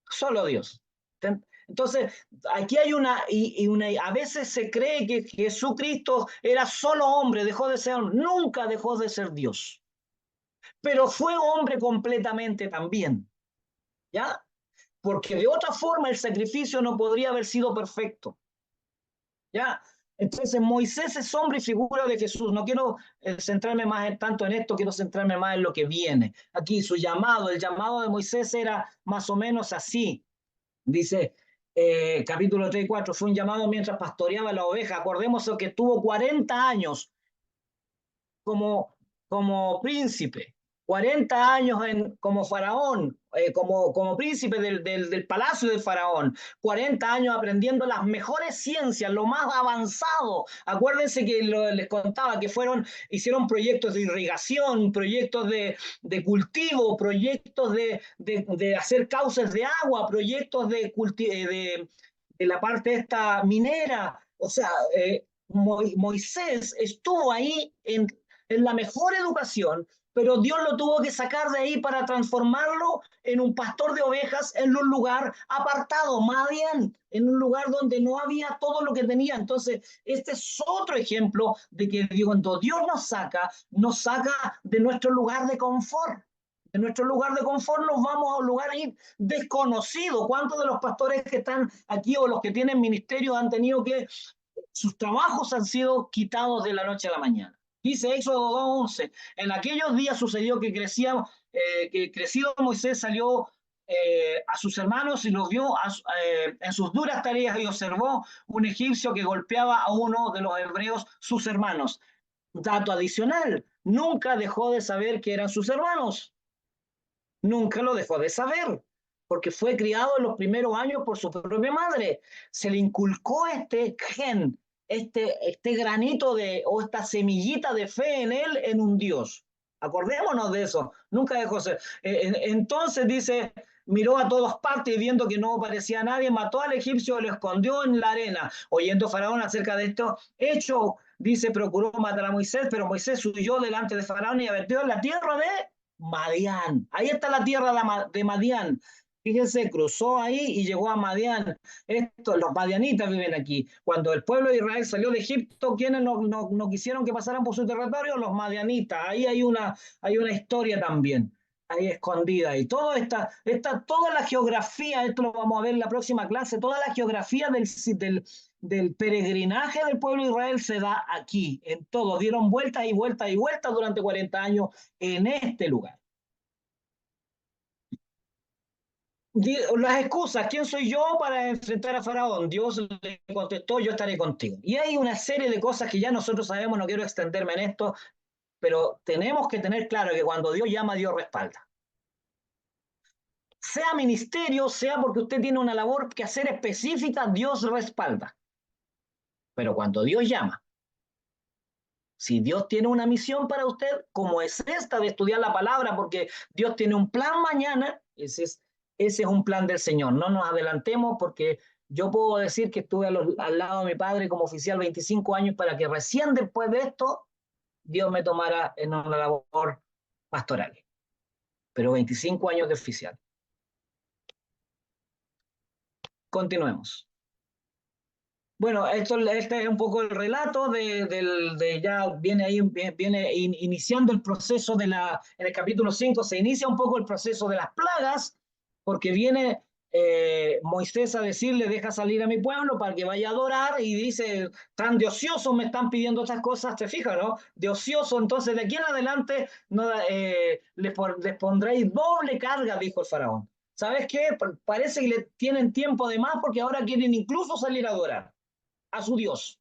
Solo Dios. Entonces, aquí hay a veces se cree que Jesucristo era solo hombre, dejó de ser hombre, nunca dejó de ser Dios, pero fue hombre completamente también, ¿ya? Porque de otra forma el sacrificio no podría haber sido perfecto, ¿ya? Entonces Moisés es hombre y figura de Jesús. No quiero centrarme más tanto en esto, quiero centrarme más en lo que viene. Aquí el llamado de Moisés era más o menos así. Dice capítulo 3 y 4, fue un llamado mientras pastoreaba la oveja. Acordémonos que tuvo 40 años como príncipe, 40 años como faraón, como príncipe del palacio del faraón, 40 años aprendiendo las mejores ciencias, lo más avanzado. Acuérdense que les contaba que hicieron proyectos de irrigación, proyectos de cultivo, proyectos de hacer cauces de agua, proyectos de la parte esta minera. O sea, Moisés estuvo ahí en la mejor educación, pero Dios lo tuvo que sacar de ahí para transformarlo en un pastor de ovejas en un lugar apartado, más bien, en un lugar donde no había todo lo que tenía. Entonces, este es otro ejemplo de que cuando Dios nos saca de nuestro lugar de confort. En nuestro lugar de confort nos vamos a un lugar ahí desconocido. ¿Cuántos de los pastores que están aquí o los que tienen ministerio han tenido que sus trabajos han sido quitados de la noche a la mañana? Dice Éxodo 2:11, en aquellos días sucedió que crecido Moisés salió a sus hermanos y los vio en sus duras tareas y observó un egipcio que golpeaba a uno de los hebreos, sus hermanos. Dato adicional, nunca dejó de saber que eran sus hermanos. Nunca lo dejó de saber, porque fue criado en los primeros años por su propia madre. Se le inculcó este gen, este granito o esta semillita de fe en él, en un Dios. Acordémonos de eso, nunca dejó de ser. Entonces dice, miró a todas partes y viendo que no aparecía nadie, mató al egipcio y lo escondió en la arena. Oyendo Faraón acerca de esto hecho, dice, procuró matar a Moisés, pero Moisés huyó delante de Faraón y vertió en la tierra de Madián. Ahí está la tierra de Madián. Fíjense, cruzó ahí y llegó a Madián. Los madianitas viven aquí. Cuando el pueblo de Israel salió de Egipto, ¿quiénes no quisieron que pasaran por su territorio? Los madianitas. Ahí hay una historia también, ahí escondida. Y toda la geografía, esto lo vamos a ver en la próxima clase, toda la geografía del peregrinaje del pueblo de Israel se da aquí, en todo. Dieron vueltas y vueltas y vueltas durante 40 años en este lugar. Las excusas, ¿quién soy yo para enfrentar a Faraón? Dios le contestó, yo estaré contigo. Y hay una serie de cosas que ya nosotros sabemos, no quiero extenderme en esto, pero tenemos que tener claro que cuando Dios llama, Dios respalda. Sea ministerio, sea porque usted tiene una labor que hacer específica, Dios respalda. Pero cuando Dios llama, si Dios tiene una misión para usted, como es esta de estudiar la palabra, porque Dios tiene un plan mañana, ese es un plan del Señor. No nos adelantemos, porque yo puedo decir que estuve al lado de mi padre como oficial 25 años para que recién después de esto Dios me tomara en una labor pastoral. Pero 25 años de oficial. Continuemos. Bueno, este es un poco el relato ya viene iniciando el proceso en el capítulo 5, se inicia un poco el proceso de las plagas, porque viene Moisés a decirle, deja salir a mi pueblo para que vaya a adorar, y dice, tan de ocioso me están pidiendo estas cosas, te fijas, ¿no? De ocioso, entonces de aquí en adelante les pondréis doble carga, dijo el faraón. ¿Sabes qué? Parece que le tienen tiempo de más, porque ahora quieren incluso salir a adorar a su Dios.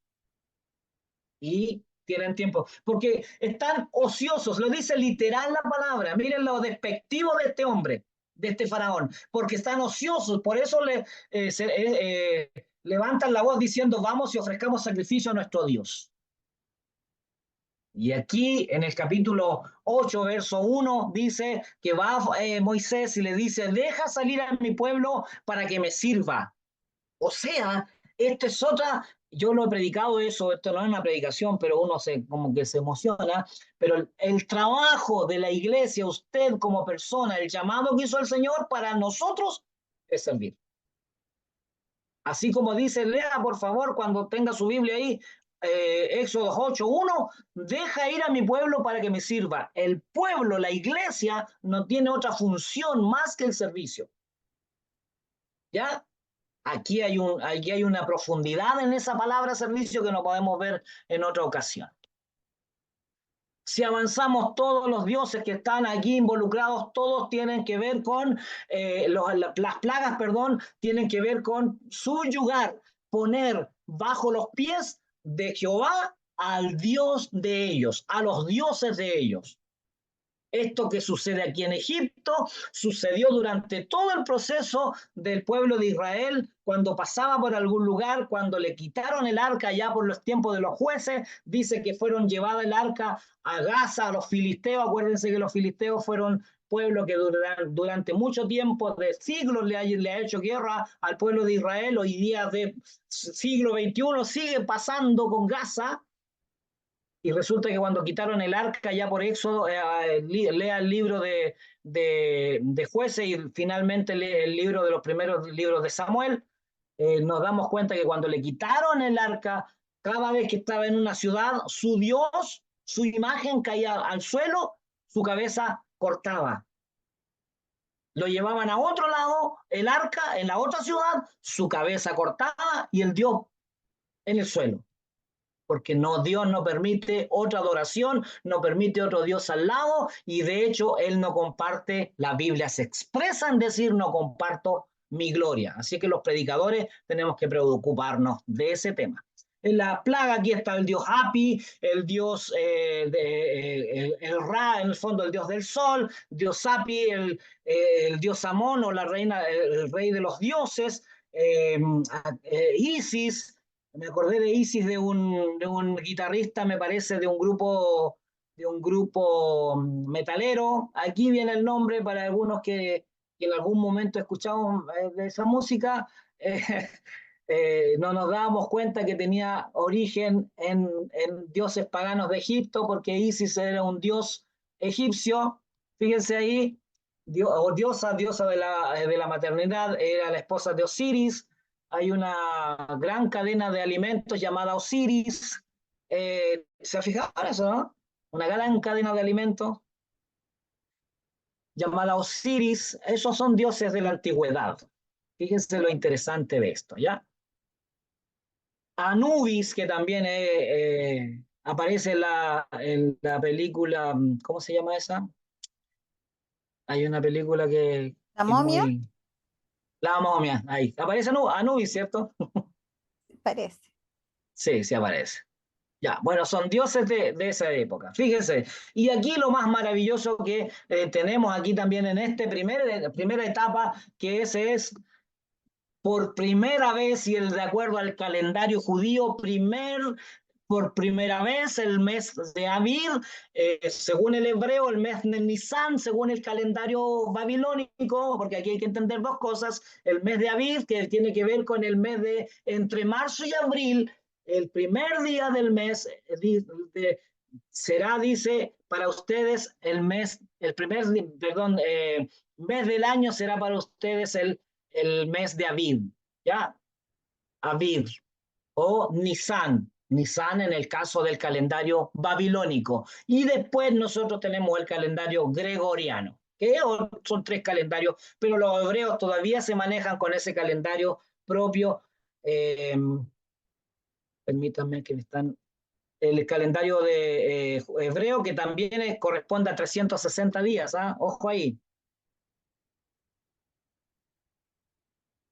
Y tienen tiempo, porque están ociosos, lo dice literal la palabra. Miren lo despectivo de este hombre, de este faraón, porque están ociosos, por eso levantan la voz diciendo, vamos y ofrezcamos sacrificio a nuestro Dios. Y aquí en el capítulo 8, verso 1, dice que va Moisés y le dice, deja salir a mi pueblo para que me sirva. O sea, esto es otra, yo lo he predicado eso, esto no es una predicación, pero uno como que se emociona, pero el trabajo de la iglesia, usted como persona, el llamado que hizo el Señor para nosotros es servir. Así como dice, lea por favor cuando tenga su Biblia ahí, Éxodo 8:1, deja ir a mi pueblo para que me sirva. El pueblo, la iglesia, no tiene otra función más que el servicio. ¿Ya? Aquí hay una profundidad en esa palabra servicio que no podemos ver en otra ocasión. Si avanzamos, todos los dioses que están aquí involucrados, todos tienen que ver con, las plagas, tienen que ver con subyugar, poner bajo los pies de Jehová al Dios de ellos, a los dioses de ellos. Esto que sucede aquí en Egipto sucedió durante todo el proceso del pueblo de Israel, cuando pasaba por algún lugar, cuando le quitaron el arca ya por los tiempos de los jueces, dice que fueron llevadas el arca a Gaza, a los filisteos. Acuérdense que los filisteos fueron pueblo que durante mucho tiempo, de siglos, le ha hecho guerra al pueblo de Israel. Hoy día de siglo XXI sigue pasando con Gaza. Y resulta que cuando quitaron el arca ya por Éxodo, lea el libro de Jueces y finalmente lee el libro de los primeros libros de Samuel, nos damos cuenta que cuando le quitaron el arca, cada vez que estaba en una ciudad, su Dios, su imagen caía al suelo, su cabeza cortaba. Lo llevaban a otro lado, el arca, en la otra ciudad, su cabeza cortada y el Dios en el suelo. Porque no, Dios no permite otra adoración, no permite otro Dios al lado, y de hecho Él no comparte, la Biblia se expresa en decir no comparto mi gloria. Así que los predicadores tenemos que preocuparnos de ese tema. En la plaga aquí está el dios Hapi, el dios el Ra, en el fondo el dios del sol, dios Hapi, el dios Amón o la reina, el rey de los dioses, Isis. Me acordé de Isis de un guitarrista, me parece, de un grupo metalero. Aquí viene el nombre para algunos que en algún momento escuchamos de esa música. No nos dábamos cuenta que tenía origen en dioses paganos de Egipto, porque Isis era un dios egipcio. Fíjense ahí, o diosa de la maternidad, era la esposa de Osiris. Hay una gran cadena de alimentos llamada Osiris. ¿Se ha fijado en eso, no? Una gran cadena de alimentos llamada Osiris. Esos son dioses de la antigüedad. Fíjense lo interesante de esto, ¿ya? Anubis, que también aparece en la película, ¿cómo se llama esa? Hay una película ¿La que es momia? muy... La momia, ahí. Aparece Anubis, ¿cierto? Parece. Sí, sí aparece. Ya, bueno, son dioses de esa época. Fíjense. Y aquí lo más maravilloso que tenemos aquí también en esta primera etapa, que ese es por primera vez, y de acuerdo al calendario judío, por primera vez el mes de Aviv, según el hebreo, el mes de Nisan, según el calendario babilónico, porque aquí hay que entender dos cosas: el mes de Aviv, que tiene que ver con el mes de entre marzo y abril, el primer día del mes será, dice, para ustedes mes del año será para ustedes el mes de Aviv, ¿ya? Aviv o Nisan. Nisan en el caso del calendario babilónico. Y después nosotros tenemos el calendario gregoriano, que son tres calendarios, pero los hebreos todavía se manejan con ese calendario propio. Permítanme que me están... El calendario de hebreo, que también corresponde a 360 días, ¿ah? Ojo ahí.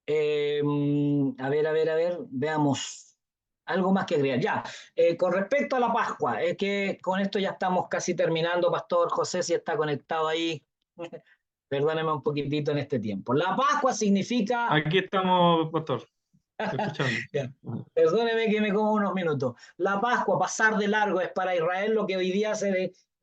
A ver, veamos. Algo más que agregar. Ya, con respecto a la Pascua, es que con esto ya estamos casi terminando, Pastor José, si está conectado ahí. Perdóneme un poquitito en este tiempo. La Pascua significa... Aquí estamos, pastor, escuchando. Ya. Perdóneme que me como unos minutos. La Pascua, pasar de largo, es para Israel lo que hoy día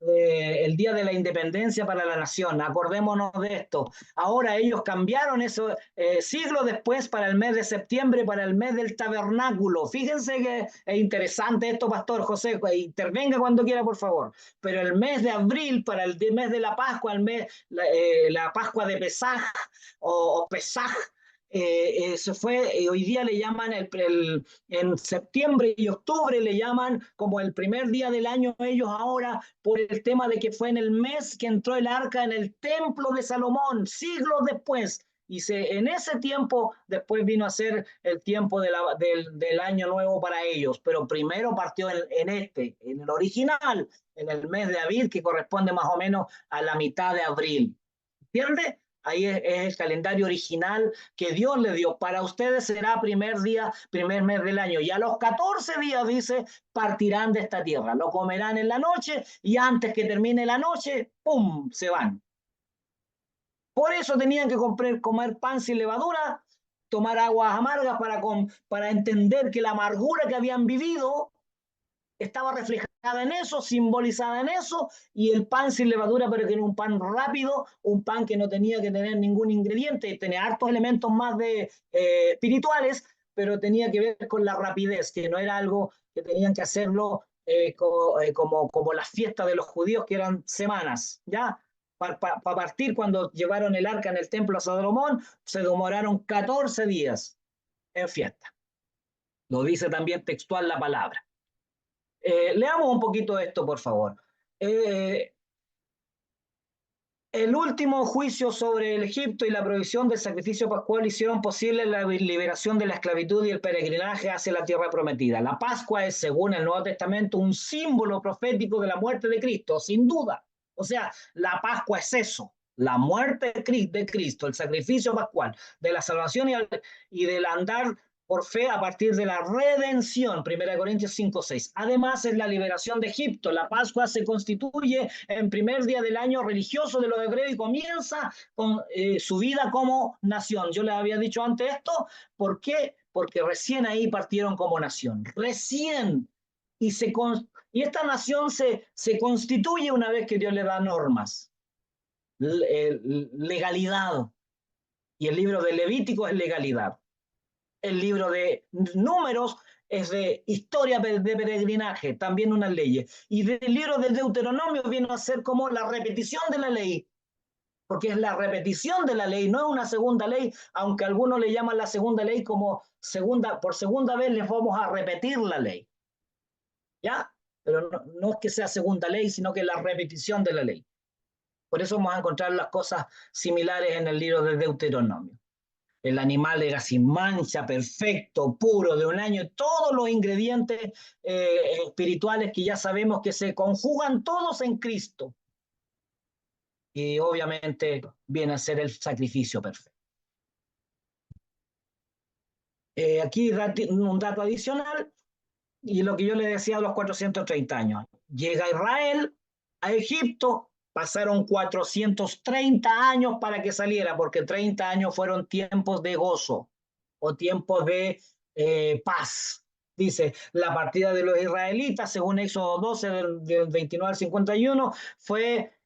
el día de la independencia para la nación. Acordémonos de esto. Ahora ellos cambiaron eso siglos después para el mes de septiembre, para el mes del tabernáculo. Fíjense que es interesante esto, Pastor José. Intervenga cuando quiera, por favor. Pero el mes de abril, para el mes de la Pascua, la Pascua de Pesaj o Pesaj, se fue, hoy día le llaman en septiembre y octubre le llaman como el primer día del año ellos ahora, por el tema de que fue en el mes que entró el arca en el templo de Salomón, siglos después. Y en ese tiempo después vino a ser el tiempo del año nuevo para ellos, pero primero partió en el original, en el mes de abril, que corresponde más o menos a la mitad de abril. ¿Entiende? Ahí es el calendario original que Dios le dio. Para ustedes será primer mes del año. Y a los 14 días, dice, partirán de esta tierra. Lo comerán en la noche y antes que termine la noche, ¡pum!, se van. Por eso tenían que comer pan sin levadura, tomar aguas amargas para entender que la amargura que habían vivido estaba reflejada en eso, simbolizada en eso, y el pan sin levadura, pero que era un pan rápido, un pan que no tenía que tener ningún ingrediente, tenía hartos elementos más espirituales, pero tenía que ver con la rapidez, que no era algo que tenían que hacerlo como las fiestas de los judíos, que eran semanas, ¿ya? Para partir, cuando llevaron el arca en el templo a Salomón, se demoraron 14 días en fiesta. Lo dice también textual la palabra. Leamos un poquito esto, por favor. El último juicio sobre el Egipto y la prohibición del sacrificio pascual hicieron posible la liberación de la esclavitud y el peregrinaje hacia la tierra prometida. La Pascua es, según el Nuevo Testamento, un símbolo profético de la muerte de Cristo, sin duda. O sea, la Pascua es eso, la muerte de Cristo, el sacrificio pascual, de la salvación y del andar por fe a partir de la redención, 1 Corintios 5:6. Además, es la liberación de Egipto. La Pascua se constituye en primer día del año religioso de los hebreos y comienza con su vida como nación. Yo les había dicho antes esto, ¿por qué? Porque recién ahí partieron como nación, recién. Y esta nación se constituye una vez que Dios le da normas, legalidad. Y el libro de Levítico es legalidad. El libro de Números es de historia de peregrinaje, también unas leyes. Y del libro del Deuteronomio viene a ser como la repetición de la ley, porque es la repetición de la ley, no es una segunda ley, aunque algunos le llaman la segunda ley como por segunda vez les vamos a repetir la ley. ¿Ya? Pero no es que sea segunda ley, sino que es la repetición de la ley. Por eso vamos a encontrar las cosas similares en el libro del Deuteronomio. El animal era sin mancha, perfecto, puro, de un año, todos los ingredientes espirituales que ya sabemos que se conjugan todos en Cristo. Y obviamente viene a ser el sacrificio perfecto. Aquí un dato adicional, y lo que yo le decía a los 430 años. Llega Israel a Egipto, pasaron 430 años para que saliera, porque 30 años fueron tiempos de gozo o tiempos de paz. Dice, la partida de los israelitas, según Éxodo 12, del 29 al 51, fue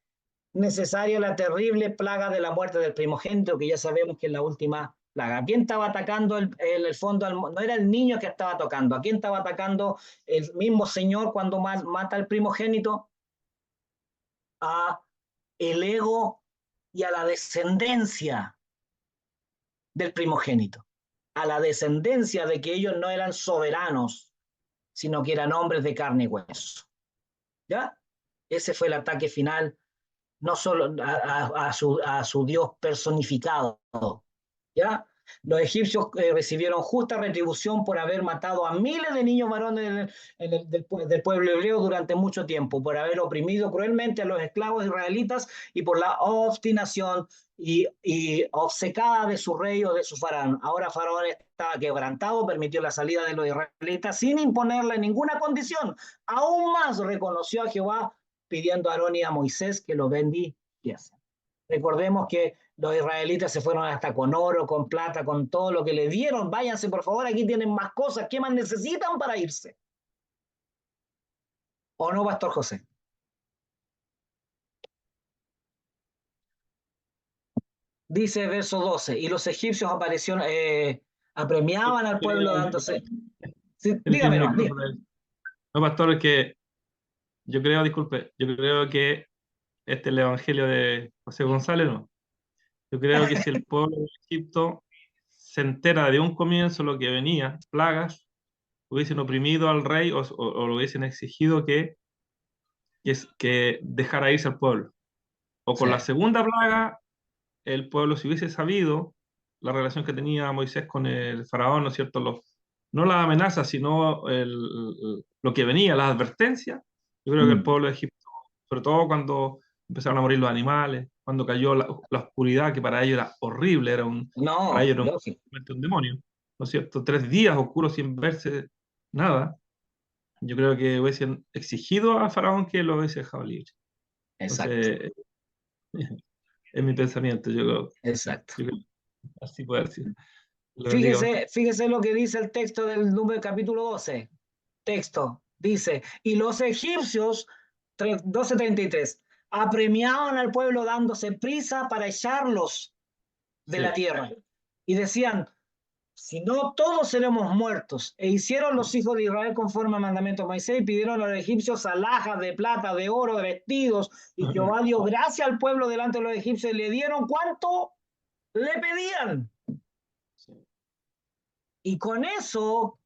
necesaria la terrible plaga de la muerte del primogénito, que ya sabemos que es la última plaga. ¿A quién estaba atacando el fondo? No era el niño que estaba tocando. ¿A quién estaba atacando el mismo Señor cuando mata al primogénito? A el ego y a la descendencia del primogénito, a la descendencia de que ellos no eran soberanos, sino que eran hombres de carne y hueso. ¿Ya? Ese fue el ataque final, no solo a su Dios personificado. ¿Ya? Los egipcios recibieron justa retribución por haber matado a miles de niños varones del pueblo hebreo durante mucho tiempo, por haber oprimido cruelmente a los esclavos israelitas y por la obstinación y obcecada de su rey o de su faraón. Ahora Faraón estaba quebrantado, permitió la salida de los israelitas sin imponerle ninguna condición. Aún más reconoció a Jehová, pidiendo a Aarón y a Moisés que lo bendijesen. Recordemos que los israelitas se fueron hasta con oro, con plata, con todo lo que le dieron. Váyanse, por favor, aquí tienen más cosas. ¿Qué más necesitan para irse? ¿O no, Pastor José? Dice verso 12, y los egipcios apremiaban al pueblo dándose... Sí, dígame, no, dígame. No, pastor, es que yo creo, disculpe, yo creo que este es el evangelio de José González, ¿no? Yo creo que si el pueblo de Egipto se entera de un comienzo lo que venía, plagas, hubiesen oprimido al rey o lo hubiesen exigido que dejara irse al pueblo. O con Sí. la segunda plaga, el pueblo, si hubiese sabido la relación que tenía Moisés con el faraón, ¿no es cierto? No las amenazas, sino lo que venía, las advertencias. Yo creo que el pueblo de Egipto, sobre todo cuando empezaron a morir los animales, cuando cayó la oscuridad, que para ellos era horrible, para ellos era Lógico. un demonio, ¿no es cierto? 3 días oscuros sin verse nada. Yo creo que hubiesen exigido a Faraón que lo hubiese dejado libre. Exacto. Entonces, es mi pensamiento, Exacto. yo creo que así puede ser. Lo bendiga. Fíjese lo que dice el texto del número capítulo 12. Texto, dice, y los egipcios, 12:33, apremiaban al pueblo dándose prisa para echarlos de la tierra. Y decían, si no, todos seremos muertos. E hicieron los hijos de Israel conforme al mandamiento de Moisés y pidieron a los egipcios alhajas de plata, de oro, de vestidos. Y Jehová dio gracia al pueblo delante de los egipcios y le dieron ¿cuánto le pedían? Y con eso,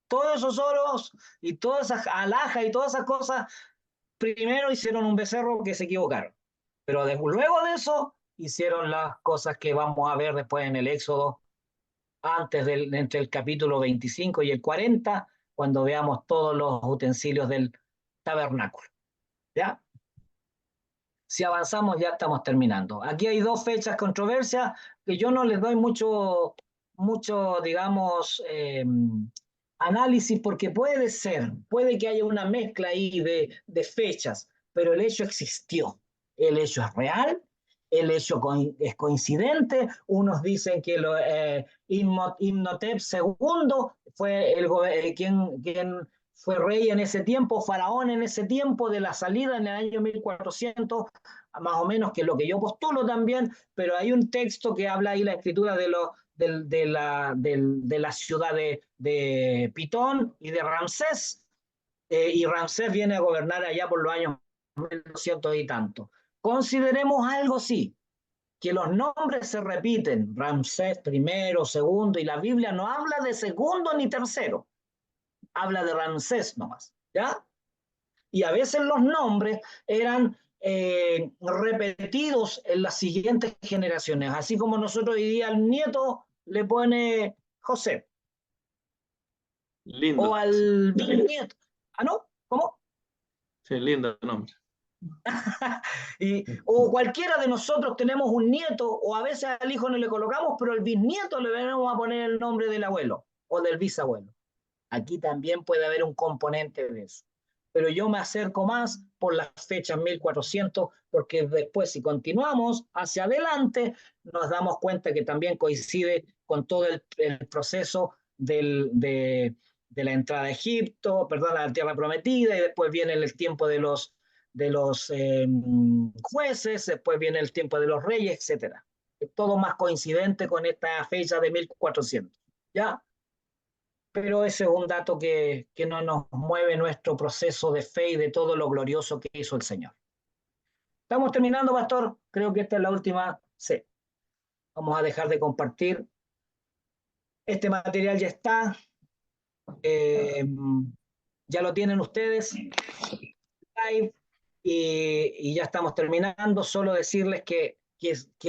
todos esos oros y todas esas alhajas y todas esas cosas, primero hicieron un becerro que se equivocaron. Pero luego de eso hicieron las cosas que vamos a ver después en el Éxodo, entre el capítulo 25 y el 40, cuando veamos todos los utensilios del tabernáculo. ¿Ya? Si avanzamos, ya estamos terminando. Aquí hay dos fechas controversias que yo no les doy mucho, digamos, análisis, porque puede que haya una mezcla ahí de fechas, pero el hecho existió. El hecho es real, el hecho es coincidente. Unos dicen que Imhotep II fue quien fue rey en ese tiempo, faraón en ese tiempo, de la salida en el año 1400, más o menos, que es lo que yo postulo también, pero hay un texto que habla ahí, la escritura de la ciudad de Pitón y de Ramsés, y Ramsés viene a gobernar allá por los años 1200 y tanto. Consideremos algo, sí, que los nombres se repiten, Ramsés primero, segundo, y la Biblia no habla de segundo ni tercero, habla de Ramsés nomás, ¿ya? Y a veces los nombres eran repetidos en las siguientes generaciones, así como nosotros hoy día al nieto le pone José, Lindo. o al bisnieto. ¿Ah, no? ¿Cómo? Sí, lindo nombre. O cualquiera de nosotros tenemos un nieto, o a veces al hijo no le colocamos, pero al bisnieto le venimos a poner el nombre del abuelo o del bisabuelo. Aquí también puede haber un componente de eso. Pero yo me acerco más por las fechas 1400, porque después, si continuamos hacia adelante, nos damos cuenta que también coincide con todo el proceso de la entrada a Egipto, perdón, a la tierra prometida, y después viene el tiempo de los jueces, después viene el tiempo de los reyes, etc. Es todo más coincidente con esta fecha de 1400. ¿Ya? Pero ese es un dato que no nos mueve nuestro proceso de fe y de todo lo glorioso que hizo el Señor. Estamos terminando, pastor. Creo que esta es la última. Sí. Vamos a dejar de compartir. Este material ya está. Ya lo tienen ustedes. Live. Y ya estamos terminando. Solo decirles que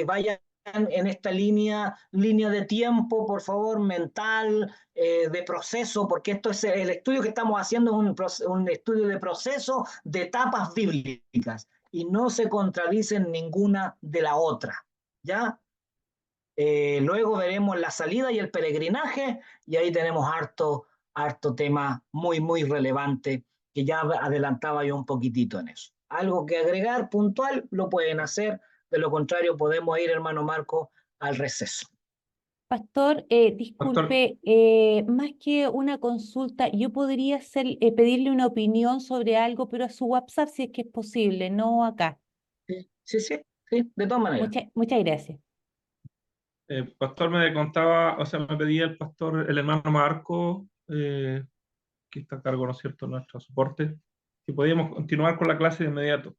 vayan en esta línea de tiempo, por favor, mental, de proceso, porque esto es el estudio que estamos haciendo, es un estudio de proceso de etapas bíblicas y no se contradicen ninguna de la otra, ¿ya? Luego veremos la salida y el peregrinaje, y ahí tenemos harto tema muy relevante, que ya adelantaba yo un poquitito en eso. Algo que agregar puntual lo pueden hacer, de lo contrario podemos ir, hermano Marco, al receso. Pastor, disculpe, más que una consulta, yo podría pedirle una opinión sobre algo, pero a su WhatsApp si es que es posible, no acá. Sí, de todas maneras. Muchas gracias. El pastor me contaba, o sea, me pedía el hermano Marco, que está a cargo, ¿no es cierto?, de nuestro soporte, si podíamos continuar con la clase de inmediato.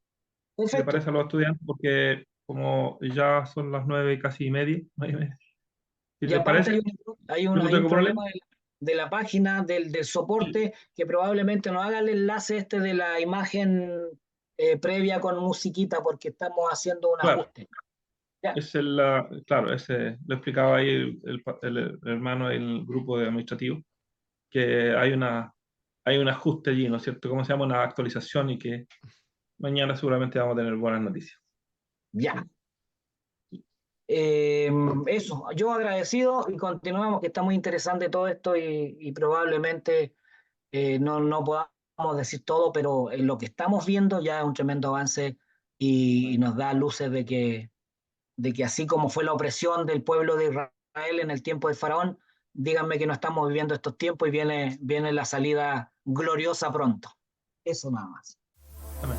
Perfecto. ¿Le parece a los estudiantes? Porque como ya son las 9 y casi media, ¿si Y les aparte parece? hay Yo no un tengo problema problema. de la página del soporte, que probablemente nos haga el enlace de la imagen previa con musiquita, porque estamos haciendo un Claro. ajuste. Ya. Claro, ese lo explicaba ahí el hermano del grupo de administrativo, que hay un ajuste allí, ¿no es cierto? ¿Cómo se llama? Una actualización, y que mañana seguramente vamos a tener buenas noticias. Ya. Eso, yo agradecido, y continuamos, que está muy interesante todo esto, y probablemente no podamos decir todo, pero en lo que estamos viendo ya es un tremendo avance, y nos da luces de que así como fue la opresión del pueblo de Israel en el tiempo de Faraón, díganme que no estamos viviendo estos tiempos, y viene la salida gloriosa pronto. Eso nada más. Amén.